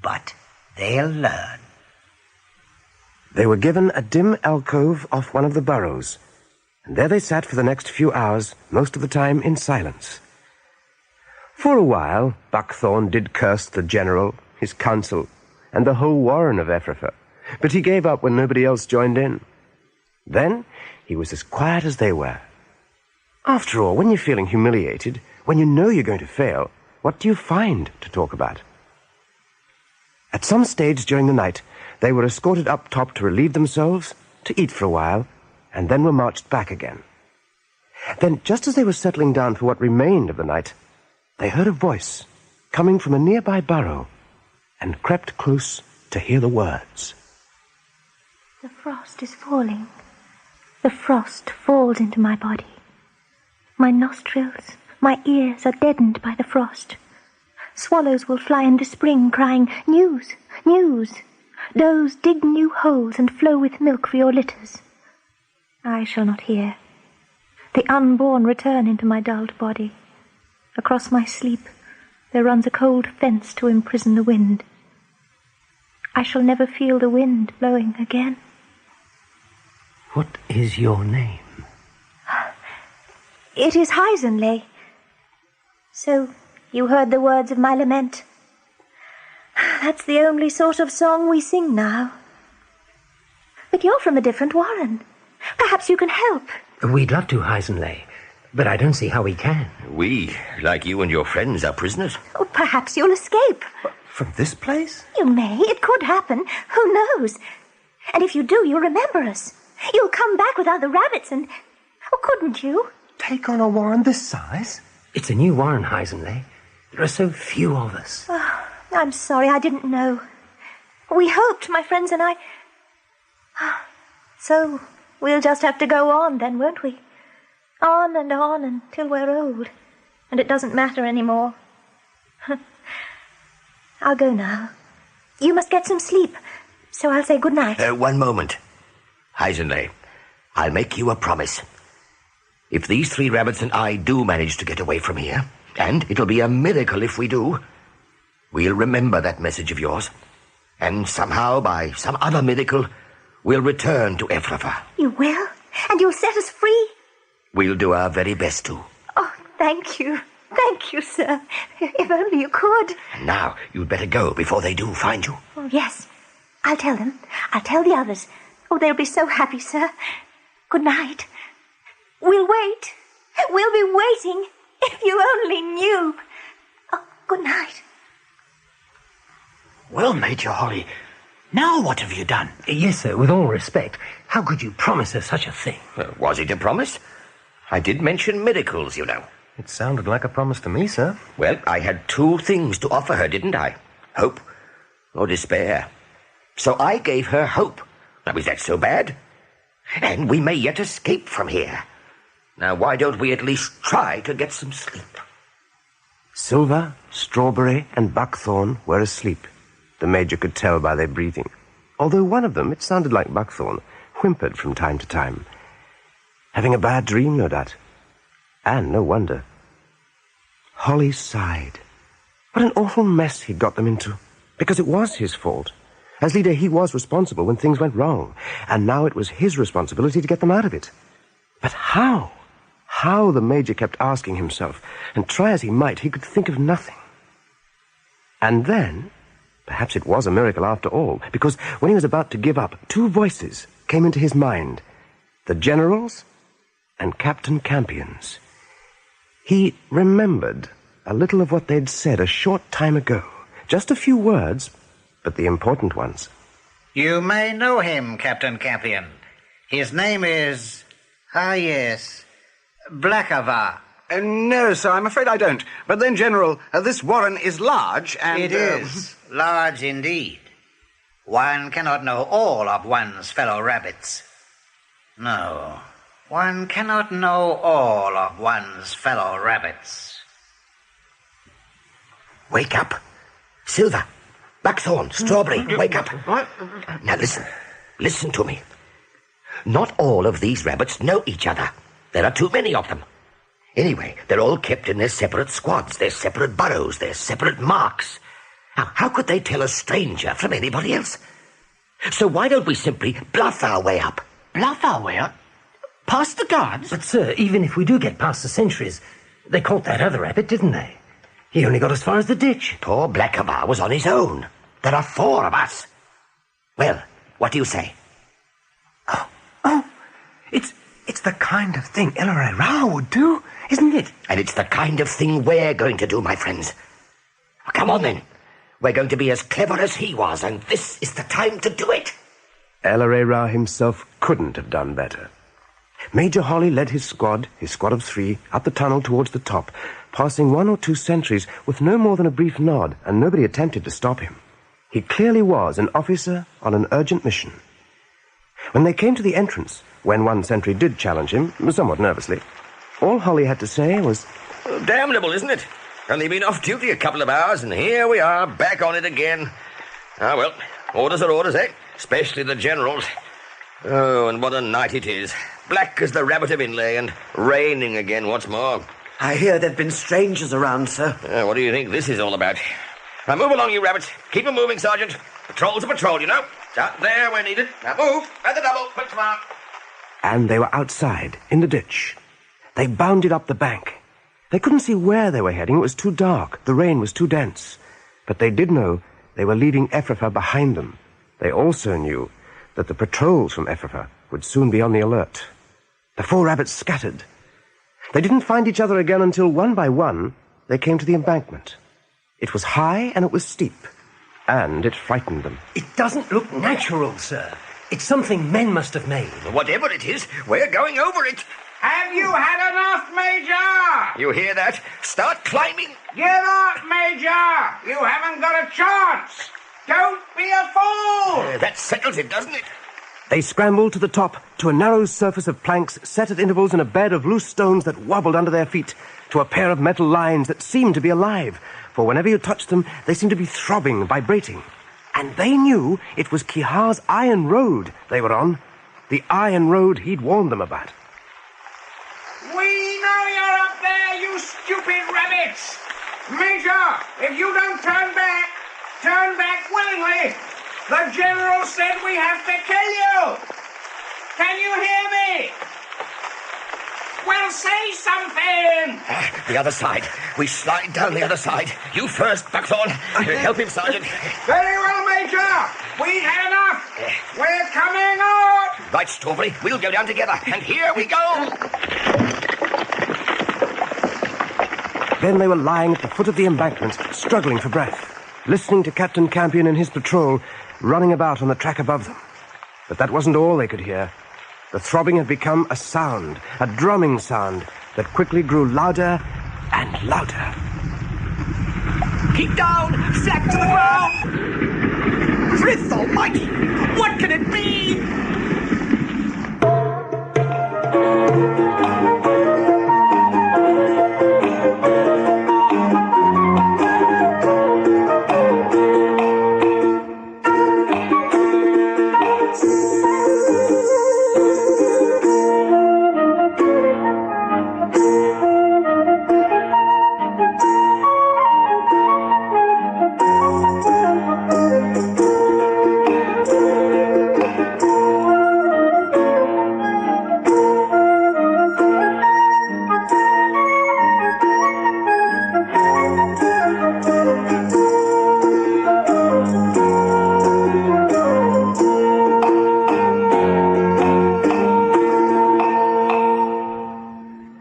Speaker 13: but they'll learn.
Speaker 1: They were given a dim alcove off one of the burrows, and there they sat for the next few hours, most of the time in silence. For a while, Buckthorn did curse the general, his council, and the whole warren of Ephrafa, but he gave up when nobody else joined in. Then he was as quiet as they were. After all, when you're feeling humiliated, when you know you're going to fail, what do you find to talk about? At some stage during the night, they were escorted up top to relieve themselves, to eat for a while, and then were marched back again. Then, just as they were settling down for what remained of the night, they heard a voice coming from a nearby burrow and crept close to hear the words.
Speaker 15: The frost is falling. The frost falls into my body. My nostrils, my ears are deadened by the frost. Swallows will fly into spring crying, "News, news!" Does dig new holes and flow with milk for your litters. I shall not hear. The unborn return into my dulled body. Across my sleep there runs a cold fence to imprison the wind. I shall never feel the wind blowing again.
Speaker 1: What is your name?
Speaker 15: It is Heisenley. So you heard the words of my lament. That's the only sort of song we sing now. But you're from a different warren. Perhaps you can help.
Speaker 1: We'd love to, Heisenley, but I don't see how we can.
Speaker 10: We, like you and your friends, are prisoners.
Speaker 15: Oh, perhaps you'll escape.
Speaker 1: From this place?
Speaker 15: You may. It could happen. Who knows? And if you do, you'll remember us. You'll come back with other rabbits and... Oh, couldn't you?
Speaker 1: Take on a warren this size? It's a new warren, Heisenley. There are so few of us.
Speaker 15: Oh, I'm sorry, I didn't know. We hoped, my friends and I... So, we'll just have to go on then, won't we? On until we're old. And it doesn't matter anymore. I'll go now. You must get some sleep. So I'll say good night.
Speaker 10: One moment. Heisenley, I'll make you a promise. If these 3 rabbits and I do manage to get away from here, and it'll be a miracle if we do, we'll remember that message of yours. And somehow, by some other miracle, we'll return to Ephrafa.
Speaker 15: You will? And you'll set us free?
Speaker 10: We'll do our very best to.
Speaker 15: Oh, thank you. Thank you, sir. If only you could.
Speaker 10: And now, you'd better go before they do find you.
Speaker 15: Oh, yes. I'll tell them. I'll tell the others. Oh, they'll be so happy, sir. Good night. We'll wait. We'll be waiting. If you only knew. Oh, good night.
Speaker 11: Well, Major Holly, now what have you done?
Speaker 1: Yes, sir, with all respect. How could you promise her such a thing?
Speaker 10: Was it a promise? I did mention miracles, you know.
Speaker 1: It sounded like a promise to me, sir.
Speaker 10: Well, I had 2 things to offer her, didn't I? Hope or despair. So I gave her hope. Now, is that so bad? And we may yet escape from here. Now, why don't we at least try to get some sleep?
Speaker 1: Silver, Strawberry, and Buckthorn were asleep. The Major could tell by their breathing. Although one of them, it sounded like Buckthorn, whimpered from time to time. Having a bad dream, no doubt. And no wonder. Holly sighed. What an awful mess he'd got them into. Because it was his fault. As leader, he was responsible when things went wrong. And now it was his responsibility to get them out of it. But how? How, the Major kept asking himself, and try as he might, he could think of nothing. And then, perhaps it was a miracle after all, because when he was about to give up, two voices came into his mind. The General's and Captain Campion's. He remembered a little of what they'd said a short time ago. Just a few words, but the important ones.
Speaker 13: You may know him, Captain Campion. His name is... yes... Blackava.
Speaker 12: No, sir, I'm afraid I don't. But then, General, this warren is large and...
Speaker 13: It is large indeed. One cannot know all of one's fellow rabbits. No, one cannot know all of one's fellow rabbits.
Speaker 10: Wake up. Silver, Buckthorn, Strawberry, wake up. Now listen. Listen to me. Not all of these rabbits know each other. There are too many of them. Anyway, they're all kept in their separate squads, their separate burrows, their separate marks. Now, how could they tell a stranger from anybody else? So why don't we simply bluff our way up?
Speaker 9: Bluff our way up? Past the guards?
Speaker 1: But, sir, even if we do get past the sentries, they caught that other rabbit, didn't they? He only got as far as the ditch.
Speaker 10: Poor Blackabar was on his own. There are 4 of us. Well, what do you say?
Speaker 1: It's the kind of thing Ellery Rao would do, isn't it?
Speaker 10: And it's the kind of thing we're going to do, my friends. Come on, then. We're going to be as clever as he was, and this is the time to do it.
Speaker 1: Ellery Rao himself couldn't have done better. Major Holly led his squad of 3, up the tunnel towards the top, passing 1 or 2 sentries with no more than a brief nod, and nobody attempted to stop him. He clearly was an officer on an urgent mission. When they came to the entrance, when one sentry did challenge him, somewhat nervously, all Holly had to say was,
Speaker 10: Damnable, isn't it? Only been off duty a couple of hours, and here we are, back on it again. Ah, well, orders are orders, eh? Especially the General's. Oh, and what a night it is. Black as the rabbit of Inlay, and raining again, what's more.
Speaker 5: I hear there've been strangers around, sir.
Speaker 10: What do you think this is all about? Now move along, you rabbits. Keep 'em moving, Sergeant. Patrol's a patrol, you know. Out there where needed. Now move. At the double. Quick smart.
Speaker 1: And they were outside, in the ditch. They bounded up the bank. They couldn't see where they were heading. It was too dark. The rain was too dense. But they did know they were leaving Ephrafa behind them. They also knew that the patrols from Ephrafa would soon be on the alert. The 4 rabbits scattered. They didn't find each other again until, one by one, they came to the embankment. It was high and it was steep, and it frightened them.
Speaker 5: It doesn't look natural, sir. It's something men must have made.
Speaker 10: Whatever it is, we're going over it.
Speaker 16: Have you had enough, Major?
Speaker 10: You hear that? Start climbing.
Speaker 16: Get up, Major. You haven't got a chance. Don't be a fool.
Speaker 10: That settles it, doesn't it?
Speaker 1: They scrambled to the top, to a narrow surface of planks set at intervals in a bed of loose stones that wobbled under their feet, to a pair of metal lines that seemed to be alive, for whenever you touched them, they seemed to be throbbing, vibrating. And they knew it was Kihar's iron road they were on, the iron road he'd warned them about.
Speaker 16: We know you're up there, you stupid rabbits. Major, if you don't turn back willingly. The General said we have to kill you. Can you hear me? Well, say something.
Speaker 10: The other side. We slide down the other side. You first, Buckthorn. Help him, Sergeant.
Speaker 16: Very well, Major. We've had enough. We're coming up.
Speaker 10: Right, Strawberry. We'll go down together. And here we go.
Speaker 1: Then they were lying at the foot of the embankment, struggling for breath, listening to Captain Campion and his patrol running about on the track above them. But that wasn't all they could hear. The throbbing had become a sound, a drumming sound, that quickly grew louder and louder.
Speaker 10: Keep down! Flat to the ground! Frith almighty! What can it be?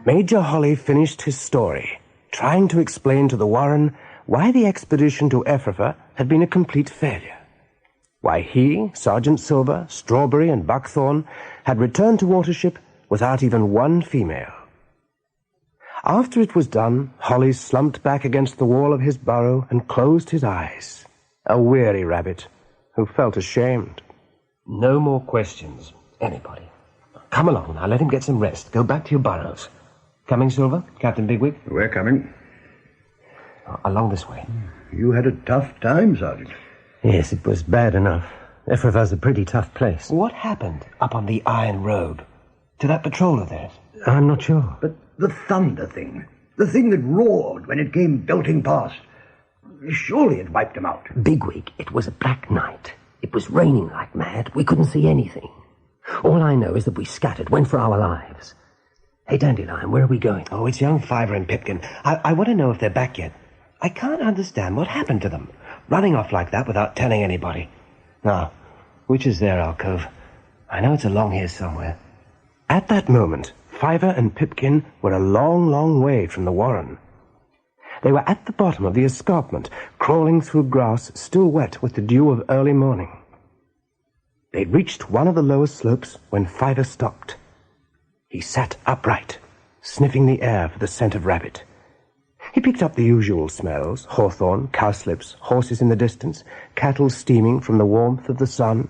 Speaker 1: Major Holly finished his story, trying to explain to the Warren why the expedition to Ephrafa had been a complete failure. Why he, Sergeant Silver, Strawberry, and Buckthorn had returned to Watership without even one female. After it was done, Holly slumped back against the wall of his burrow and closed his eyes, a weary rabbit who felt ashamed.
Speaker 5: No more questions, anybody. Come along now, let him get some rest. Go back to your burrows. Coming, Silver? Captain Bigwig?
Speaker 6: We're coming.
Speaker 5: Along this way.
Speaker 6: You had a tough time, Sergeant.
Speaker 5: Yes, it was bad enough. Ephrafa's a pretty tough place. What happened up on the Iron Road? To that patrol of theirs? I'm not sure.
Speaker 6: But the thunder thing, the thing that roared when it came belting past, surely it wiped them out.
Speaker 5: Bigwig, it was a black night. It was raining like mad. We couldn't see anything. All I know is that we scattered, went for our lives. Hey, Dandelion, where are we going? Oh, it's young Fiver and Pipkin. I want to know if they're back yet. I can't understand what happened to them. Running off like that without telling anybody. Now, which is their alcove? I know it's along here somewhere.
Speaker 1: At that moment, Fiver and Pipkin were a long, long way from the Warren. They were at the bottom of the escarpment, crawling through grass still wet with the dew of early morning. They reached one of the lower slopes when Fiver stopped. He sat upright, sniffing the air for the scent of rabbit. He picked up the usual smells: hawthorn, cowslips, horses in the distance, cattle steaming from the warmth of the sun.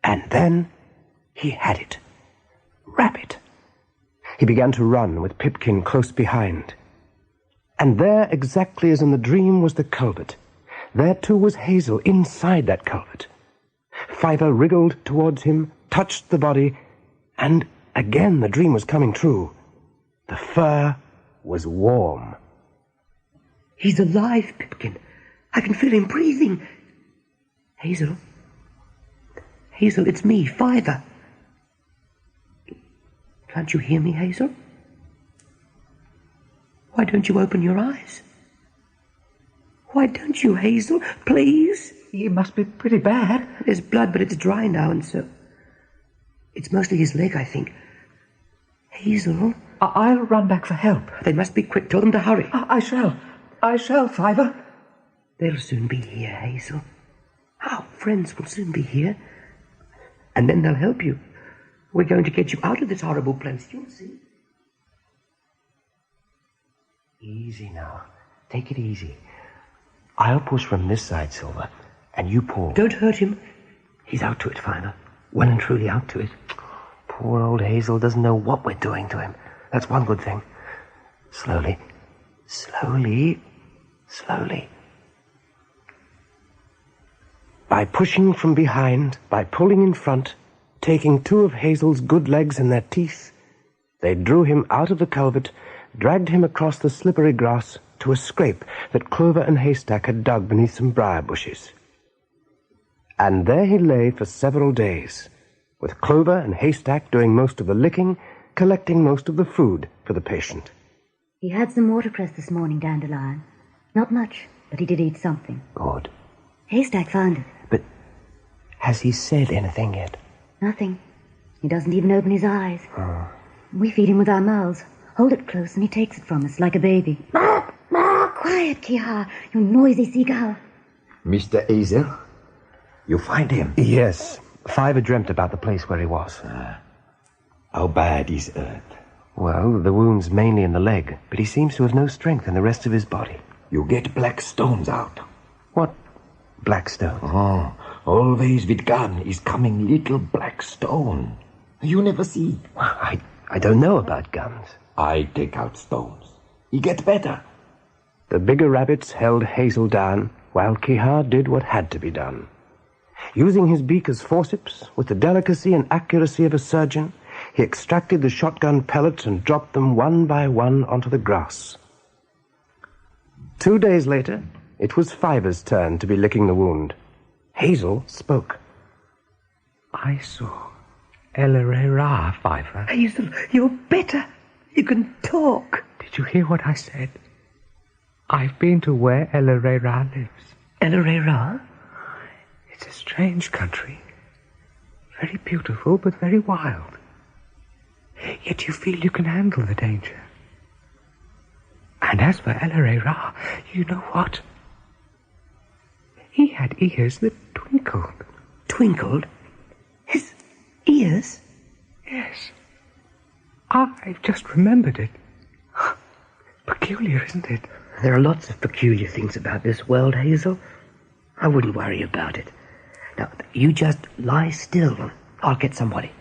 Speaker 1: And then he had it. Rabbit. He began to run with Pipkin close behind. And there, exactly as in the dream, was the culvert. There, too, was Hazel inside that culvert. Fiver wriggled towards him, touched the body, and again the dream was coming true. The fur was warm.
Speaker 4: He's alive, Pipkin. I can feel him breathing. Hazel. Hazel, it's me, Fiver. Can't you hear me, Hazel? Why don't you open your eyes? Why don't you, Hazel? Please?
Speaker 3: It must be pretty bad.
Speaker 4: There's blood, but it's dry now, and so... It's mostly his leg, I think. Hazel?
Speaker 3: I'll run back for help.
Speaker 4: They must be quick. Tell them to hurry.
Speaker 3: I shall. I shall, Fiver.
Speaker 4: They'll soon be here, Hazel. Our friends will soon be here. And then they'll help you. We're going to get you out of this horrible place. You'll see.
Speaker 5: Easy now. Take it easy. I'll push from this side, Silver, and you pull.
Speaker 4: Don't hurt him.
Speaker 5: He's out to it, Fiver. Well and truly out to it. Poor old Hazel doesn't know what we're doing to him. That's one good thing. Slowly. Slowly. Slowly.
Speaker 1: By pushing from behind, by pulling in front, taking two of Hazel's good legs in their teeth, they drew him out of the culvert, dragged him across the slippery grass to a scrape that Clover and Haystack had dug beneath some briar bushes. And there he lay for several days, with Clover and Haystack doing most of the licking, collecting most of the food for the patient.
Speaker 17: He had some watercress this morning, Dandelion. Not much, but he did eat something.
Speaker 5: Good.
Speaker 17: Haystack found it.
Speaker 5: But has he said anything yet?
Speaker 17: Nothing. He doesn't even open his eyes. We feed him with our mouths, hold it close, and he takes it from us like a baby. Quiet, Kiha, you noisy seagull.
Speaker 11: Mr. Hazel, you find him?
Speaker 5: Yes. Fiver dreamt about the place where he was.
Speaker 11: How bad is hurt?
Speaker 5: Well, the wound's mainly in the leg, but he seems to have no strength in the rest of his body.
Speaker 11: You get black stones out.
Speaker 5: What black stones?
Speaker 11: Oh, always with gun is coming little black stone. You never see.
Speaker 5: I
Speaker 1: I don't know about guns.
Speaker 11: I take out stones. He get better.
Speaker 1: The bigger rabbits held Hazel down, while Kihar did what had to be done. Using his beak as forceps, with the delicacy and accuracy of a surgeon, he extracted the shotgun pellets and dropped them one by one onto the grass. 2 days later, it was Fiver's turn to be licking the wound. Hazel spoke.
Speaker 2: I saw Ra, Fiver.
Speaker 4: Hazel, you're better. You can talk.
Speaker 2: Did you hear what I said? I've been to where Ra lives.
Speaker 4: Ra?
Speaker 2: It's a strange country. Very beautiful, but very wild. Yet you feel you can handle the danger. And as for Ra, you know what? He had ears that twinkled.
Speaker 4: Twinkled? His ears?
Speaker 2: Yes. I've just remembered it. Peculiar, isn't it?
Speaker 4: There are lots of peculiar things about this world, Hazel. I wouldn't worry about it. Now, you just lie still and I'll get somebody.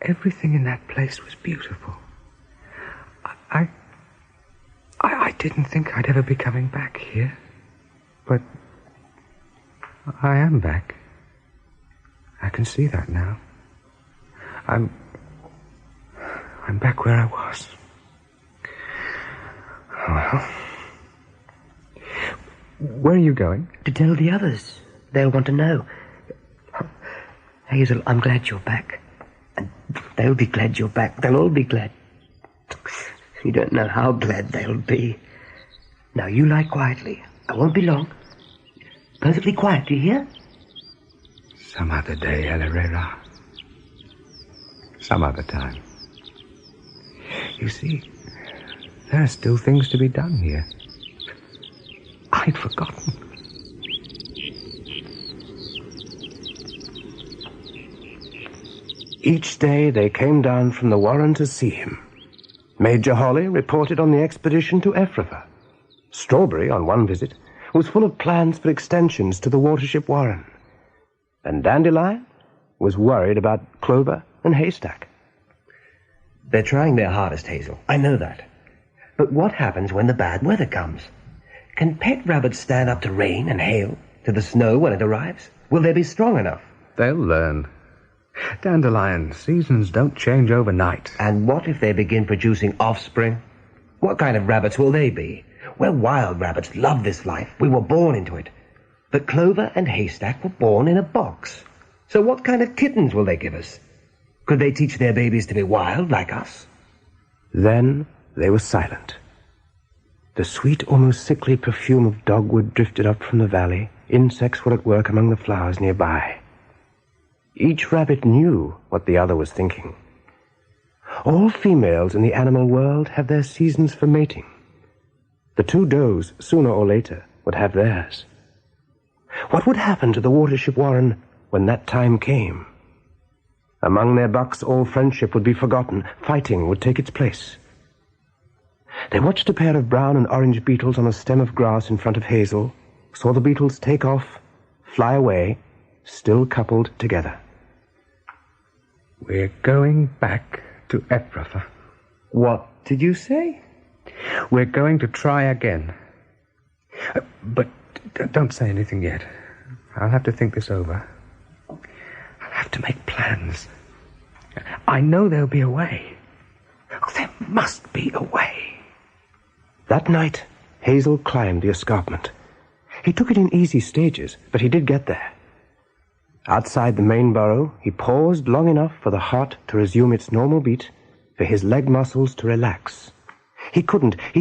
Speaker 2: Everything in that place was beautiful. I didn't think I'd ever be coming back here. But I am back. I can see that now. I'm back where I was. Well, where are you going?
Speaker 4: To tell the others. They'll want to know. Hazel, I'm glad you're back. And they'll be glad you're back. They'll all be glad. You don't know how glad they'll be. Now, you lie quietly. I won't be long. Perfectly quiet, do you hear?
Speaker 2: Some other day, Ra. Some other time. You see, there are still things to be done here. I'd forgotten.
Speaker 1: Each day they came down from the Warren to see him. Major Holly reported on the expedition to Ephrata. Strawberry, on one visit, was full of plans for extensions to the Watership Warren. And Dandelion was worried about Clover and Haystack.
Speaker 4: They're trying their hardest, Hazel. I know that. But what happens when the bad weather comes? Can pet rabbits stand up to rain and hail, to the snow when it arrives? Will they be strong enough?
Speaker 2: They'll learn. Dandelion, seasons don't change overnight.
Speaker 4: And what if they begin producing offspring? What kind of rabbits will they be? We're wild rabbits, love this life. We were born into it. But Clover and Haystack were born in a box. So what kind of kittens will they give us? Could they teach their babies to be wild like us?
Speaker 1: Then they were silent. The sweet, almost sickly perfume of dogwood drifted up from the valley. Insects were at work among the flowers nearby. Each rabbit knew what the other was thinking. All females in the animal world have their seasons for mating. The two does, sooner or later, would have theirs. What would happen to the Watership Warren when that time came? Among their bucks, all friendship would be forgotten. Fighting would take its place. They watched a pair of brown and orange beetles on a stem of grass in front of Hazel, saw the beetles take off, fly away, still coupled together.
Speaker 2: We're going back to Ephrata.
Speaker 4: What did you say?
Speaker 2: We're going to try again. But don't say anything yet. I'll have to think this over. I'll have to make plans. I know there'll be a way. Oh, there must be a way.
Speaker 1: That night, Hazel climbed the escarpment. He took it in easy stages, but he did get there. Outside the main burrow, he paused long enough for the heart to resume its normal beat, for his leg muscles to relax. He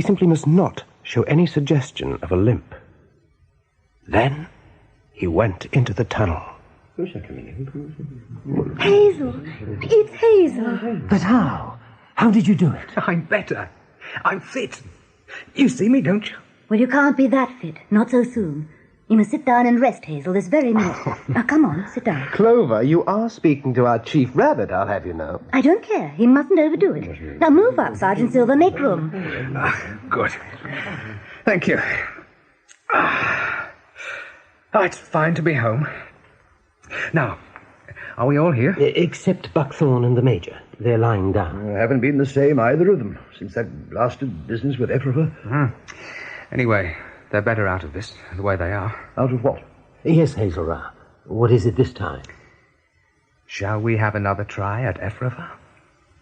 Speaker 1: simply must not show any suggestion of a limp. Then he went into the tunnel.
Speaker 15: Hazel! It's Hazel!
Speaker 2: But how? How did you do it? I'm better. I'm fit. You see me, don't you?
Speaker 17: Well, you can't be that fit. Not so soon. You must sit down and rest, Hazel, this very minute. Now, come on, sit down.
Speaker 1: Clover, you are speaking to our chief rabbit, I'll have you know.
Speaker 17: I don't care. He mustn't overdo it. Now, move up, Sergeant Silver. Make room.
Speaker 2: Good. Thank you. It's fine to be home. Now, Are we all here?
Speaker 1: Except Buckthorn and the Major. They're lying down.
Speaker 6: Haven't been the same, either of them, since that blasted business with Ephrafa.
Speaker 2: Anyway, they're better out of this, the way they are.
Speaker 6: Out of what?
Speaker 1: Yes, Hazel Ra. What is it this time?
Speaker 2: Shall we have another try at Ephrafa?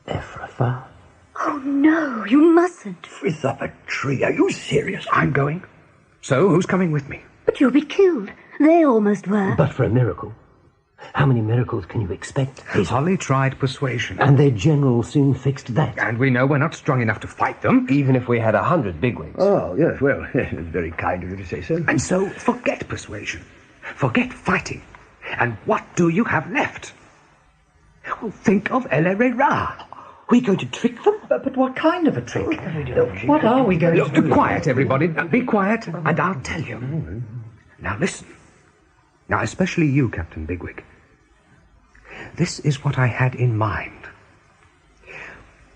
Speaker 1: Ephrafa?
Speaker 17: Oh, no, you mustn't.
Speaker 6: Frith up a tree. Are you serious?
Speaker 2: I'm going. So, who's coming with me?
Speaker 17: But you'll be killed. They almost were.
Speaker 1: But for a miracle. How many miracles can you expect?
Speaker 2: Holly tried persuasion.
Speaker 1: And their general soon fixed that.
Speaker 2: And we know we're not strong enough to fight them.
Speaker 1: Even if we had 100 bigwigs.
Speaker 6: Oh, yes, well, it's very kind of you to say so.
Speaker 2: And so, forget persuasion. Forget fighting. And what do you have left? Well, think of Ra.
Speaker 1: We're going to trick them?
Speaker 3: But what kind of a trick? What are we going to do?
Speaker 2: Quiet, everybody. Be quiet, and I'll tell you. Now, listen. Now, especially you, Captain Bigwig. This is what I had in mind.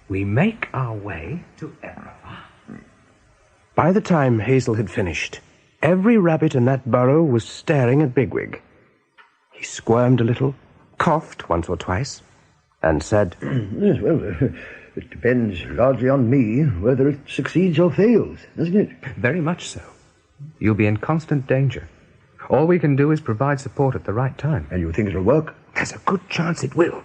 Speaker 2: We make our way to Ephrafa.
Speaker 1: By the time Hazel had finished, every rabbit in that burrow was staring at Bigwig. He squirmed a little, coughed once or twice, and said,
Speaker 6: Yes, well, it depends largely on me whether it succeeds or fails, doesn't it?
Speaker 2: Very much so. You'll be in constant danger. All we can do is provide support at the right time.
Speaker 6: And you think it'll work?
Speaker 2: There's a good chance it will.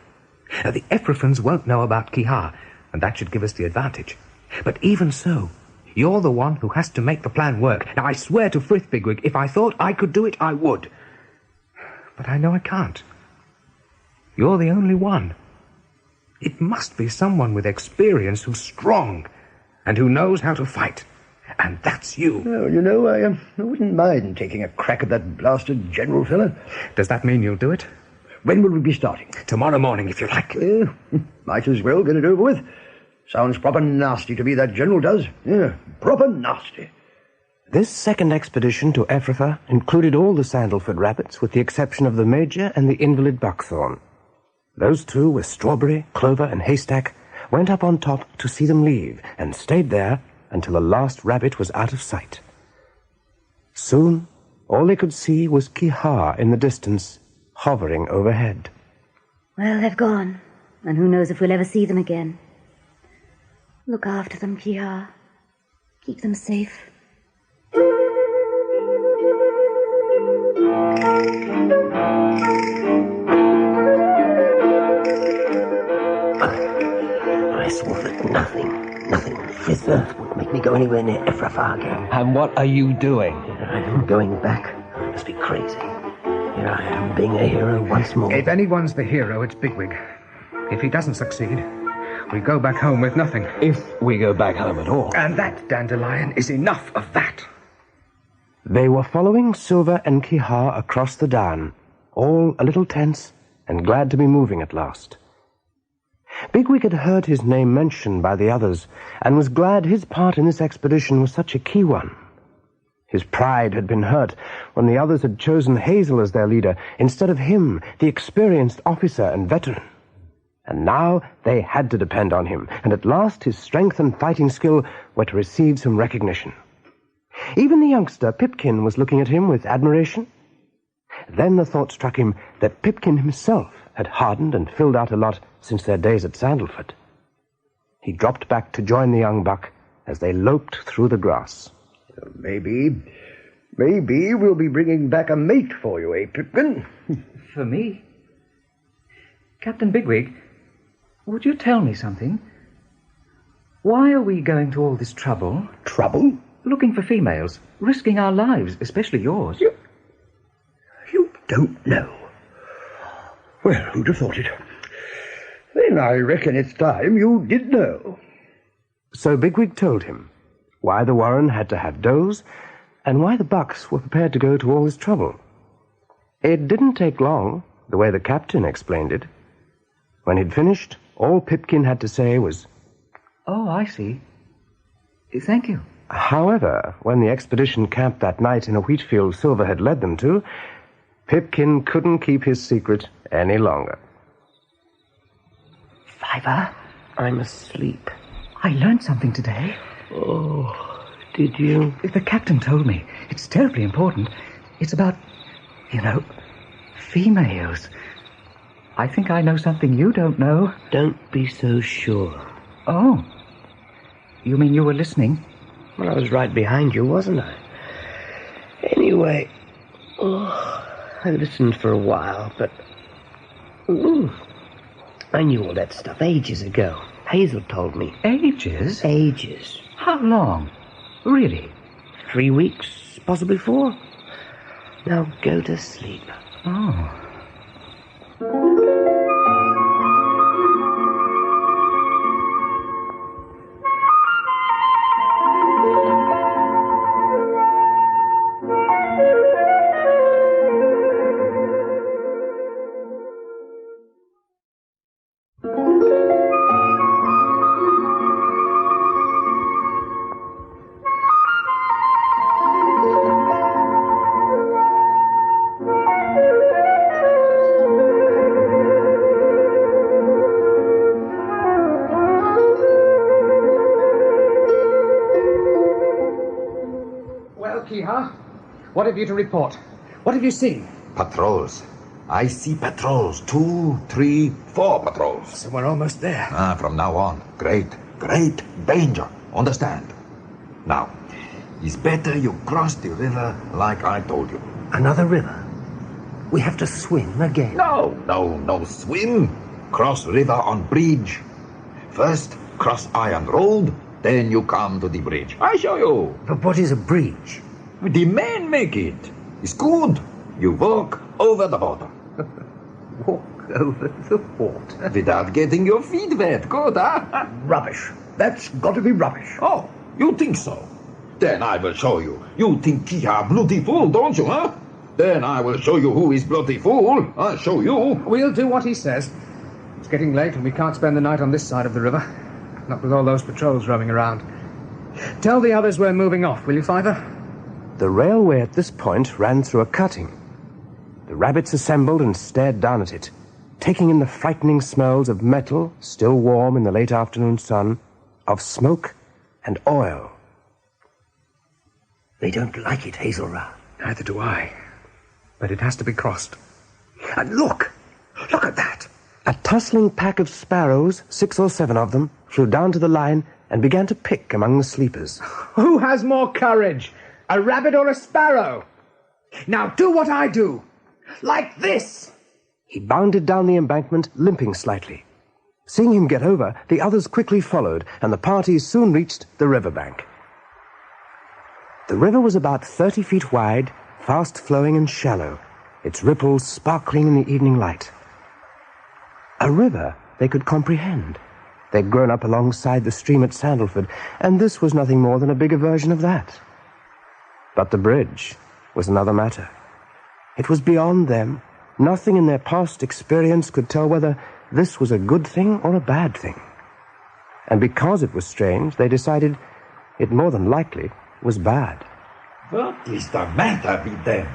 Speaker 2: Now, the Ephraphans won't know about Kihar, and that should give us the advantage. But even so, you're the one who has to make the plan work. Now, I swear to Frith Bigwig, if I thought I could do it, I would. But I know I can't. You're the only one. It must be someone with experience who's strong and who knows how to fight. And that's you.
Speaker 6: Well, you know, I wouldn't mind taking a crack at that blasted general fella.
Speaker 2: Does that mean you'll do it?
Speaker 6: When will we be starting?
Speaker 2: Tomorrow morning, if you like.
Speaker 6: Might as well get it over with. Sounds proper nasty to me, that general does. Yeah, proper nasty.
Speaker 1: This second expedition to Ephrafa included all the Sandalford rabbits, with the exception of the Major and the invalid Buckthorn. Those two, with Strawberry, Clover, and Haystack, went up on top to see them leave, and stayed there until the last rabbit was out of sight. Soon, all they could see was Kihar in the distance, hovering overhead.
Speaker 17: Well, they've gone, and who knows if we'll ever see them again. Look after them, Kihar. Keep them safe.
Speaker 1: I swore that nothing on Frith Earth would make me go anywhere near Ephrafa again.
Speaker 3: And what are you doing?
Speaker 1: I'm going back. I must be crazy. Here I am, being a hero once more.
Speaker 2: If anyone's the hero, it's Bigwig. If he doesn't succeed, we go back home with nothing.
Speaker 3: If we go back home at all.
Speaker 2: And that, Dandelion, is enough of that.
Speaker 1: They were following Silver and Kihar across the Down, all a little tense and glad to be moving at last. Bigwig had heard his name mentioned by the others, and was glad his part in this expedition was such a key one. His pride had been hurt when the others had chosen Hazel as their leader, instead of him, the experienced officer and veteran. And now they had to depend on him, and at last his strength and fighting skill were to receive some recognition. Even the youngster, Pipkin, was looking at him with admiration. Then the thought struck him that Pipkin himself had hardened and filled out a lot since their days at Sandalford. He dropped back to join the young buck as they loped through the grass.
Speaker 6: Maybe we'll be bringing back a mate for you, eh, Pipkin?
Speaker 3: For me? Captain Bigwig, would you tell me something? Why are we going to all this trouble?
Speaker 6: Trouble?
Speaker 3: Looking for females, risking our lives, especially yours.
Speaker 6: You don't know. Well, who'd have thought it? Then I reckon it's time you did know.
Speaker 1: So Bigwig told him why the Warren had to have does, and why the bucks were prepared to go to all this trouble. It didn't take long, the way the captain explained it. When he'd finished, all Pipkin had to say was,
Speaker 3: "Oh, I see. Thank you."
Speaker 1: However, when the expedition camped that night in a wheat field Silver had led them to, Pipkin couldn't keep his secret any longer.
Speaker 3: Fiver?
Speaker 1: I'm asleep.
Speaker 3: I learned something today.
Speaker 1: Oh, did you?
Speaker 3: The captain told me. It's terribly important. It's about, females. I think I know something you don't know.
Speaker 4: Don't be so sure.
Speaker 3: Oh. You mean you were listening?
Speaker 4: Well, I was right behind you, wasn't I? Anyway, I listened for a while, but... I knew all that stuff ages ago. Hazel told me.
Speaker 3: Ages?
Speaker 4: Ages.
Speaker 3: How long? Really?
Speaker 4: 3 weeks, possibly 4. Now go to sleep.
Speaker 3: Oh.
Speaker 2: What have you to report? What have you seen?
Speaker 18: Patrols. I see patrols. 2, 3, 4 patrols.
Speaker 2: So we're almost there.
Speaker 18: From now on. Great danger. Understand? Now, it's better you cross the river like I told you.
Speaker 1: Another river? We have to swim again?
Speaker 18: No swim. Cross river on bridge. First, cross iron road, then you come to the bridge. I show you.
Speaker 1: But what is a bridge?
Speaker 18: The men make it. It's good. You walk over the water.
Speaker 1: Walk over the water?
Speaker 18: Without getting your feet wet. Good, huh?
Speaker 6: Rubbish. That's got to be rubbish.
Speaker 18: Oh, you think so? Then I will show you. You think Kiha bloody fool, don't you, huh? Then I will show you who is bloody fool. I'll show you.
Speaker 2: We'll do what he says. It's getting late and we can't spend the night on this side of the river. Not with all those patrols roaming around. Tell the others we're moving off, will you, Fiver?
Speaker 1: The railway at this point ran through a cutting. The rabbits assembled and stared down at it, taking in the frightening smells of metal, still warm in the late afternoon sun, of smoke and oil.
Speaker 6: They don't like it, Hazelra.
Speaker 2: Neither do I. But it has to be crossed.
Speaker 6: And look! Look at that!
Speaker 1: A tussling pack of sparrows, 6 or 7 of them, flew down to the line and began to pick among the sleepers.
Speaker 2: Who has more courage? A rabbit or a sparrow? Now do what I do. Like this.
Speaker 1: He bounded down the embankment, limping slightly. Seeing him get over, the others quickly followed, and the party soon reached the riverbank. The river was about 30 feet wide, fast-flowing and shallow, its ripples sparkling in the evening light. A river they could comprehend. They'd grown up alongside the stream at Sandalford, and this was nothing more than a bigger version of that. But the bridge was another matter. It was beyond them. Nothing in their past experience could tell whether this was a good thing or a bad thing. And because it was strange, they decided it more than likely was bad.
Speaker 18: What is the matter with them?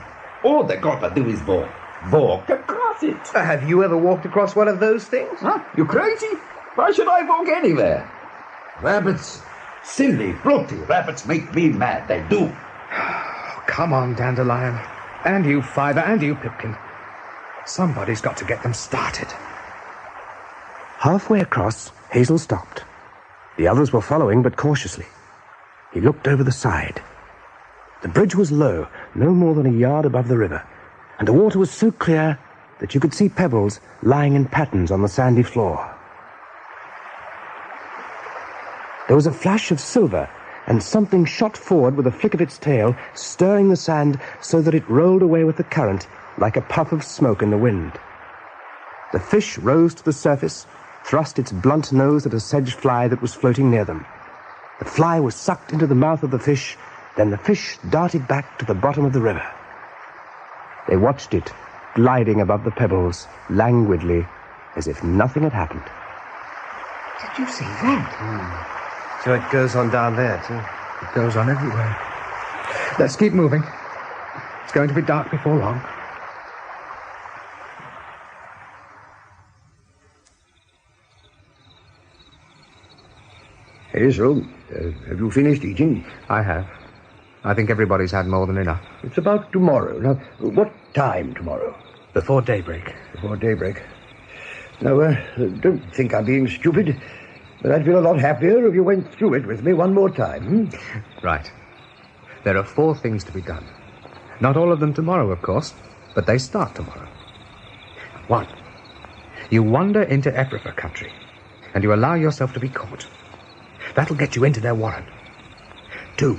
Speaker 18: All they gotta do is walk. Walk across it.
Speaker 1: Have you ever walked across one of those things?
Speaker 18: Huh? You crazy? Why should I walk anywhere? Rabbits, silly, bloody rabbits make me mad. They do.
Speaker 2: Come on, Dandelion. And you, Fiver, and you, Pipkin. Somebody's got to get them started.
Speaker 1: Halfway across, Hazel stopped. The others were following, but cautiously. He looked over the side. The bridge was low, no more than a yard above the river, and the water was so clear that you could see pebbles lying in patterns on the sandy floor. There was a flash of silver, and something shot forward with a flick of its tail, stirring the sand so that it rolled away with the current like a puff of smoke in the wind. The fish rose to the surface, thrust its blunt nose at a sedge fly that was floating near them. The fly was sucked into the mouth of the fish, then the fish darted back to the bottom of the river. They watched it, gliding above the pebbles, languidly, as if nothing had happened.
Speaker 3: Did you see that?
Speaker 1: So it goes on down there, too.
Speaker 2: It goes on everywhere. Let's keep moving. It's going to be dark before long.
Speaker 6: Hazel, have you finished eating?
Speaker 2: I have. I think everybody's had more than enough.
Speaker 6: It's about tomorrow. Now, what time tomorrow?
Speaker 1: Before daybreak.
Speaker 6: Before daybreak. Now, don't think I'm being stupid, but I'd feel a lot happier if you went through it with me one more time.
Speaker 2: Right. There are 4 things to be done. Not all of them tomorrow, of course, but they start tomorrow. 1. You wander into Ephrafa country, and you allow yourself to be caught. That'll get you into their warren. 2.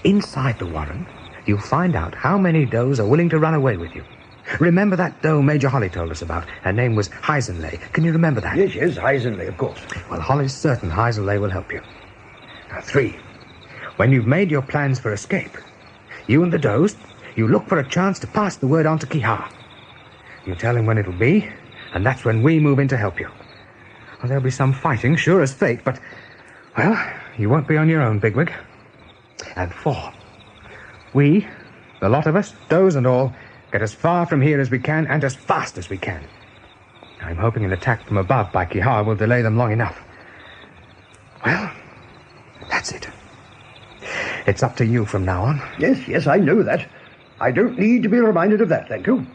Speaker 2: Inside the warren, you'll find out how many does are willing to run away with you. Remember that doe Major Holly told us about? Her name was Heisenley. Can you remember that?
Speaker 6: Yes, Heisenley, of course.
Speaker 2: Well, Holly's certain Heisenley will help you. Now, 3. When you've made your plans for escape, you and the does, you look for a chance to pass the word on to Kihar. You tell him when it'll be, and that's when we move in to help you. Well, there'll be some fighting, sure as fate, but, well, you won't be on your own, Bigwig. And 4. We, the lot of us, does and all, get as far from here as we can and as fast as we can. I'm hoping an attack from above by Kihar will delay them long enough. Well, that's it. It's up to you from now on.
Speaker 6: Yes, I know that. I don't need to be reminded of that, thank you.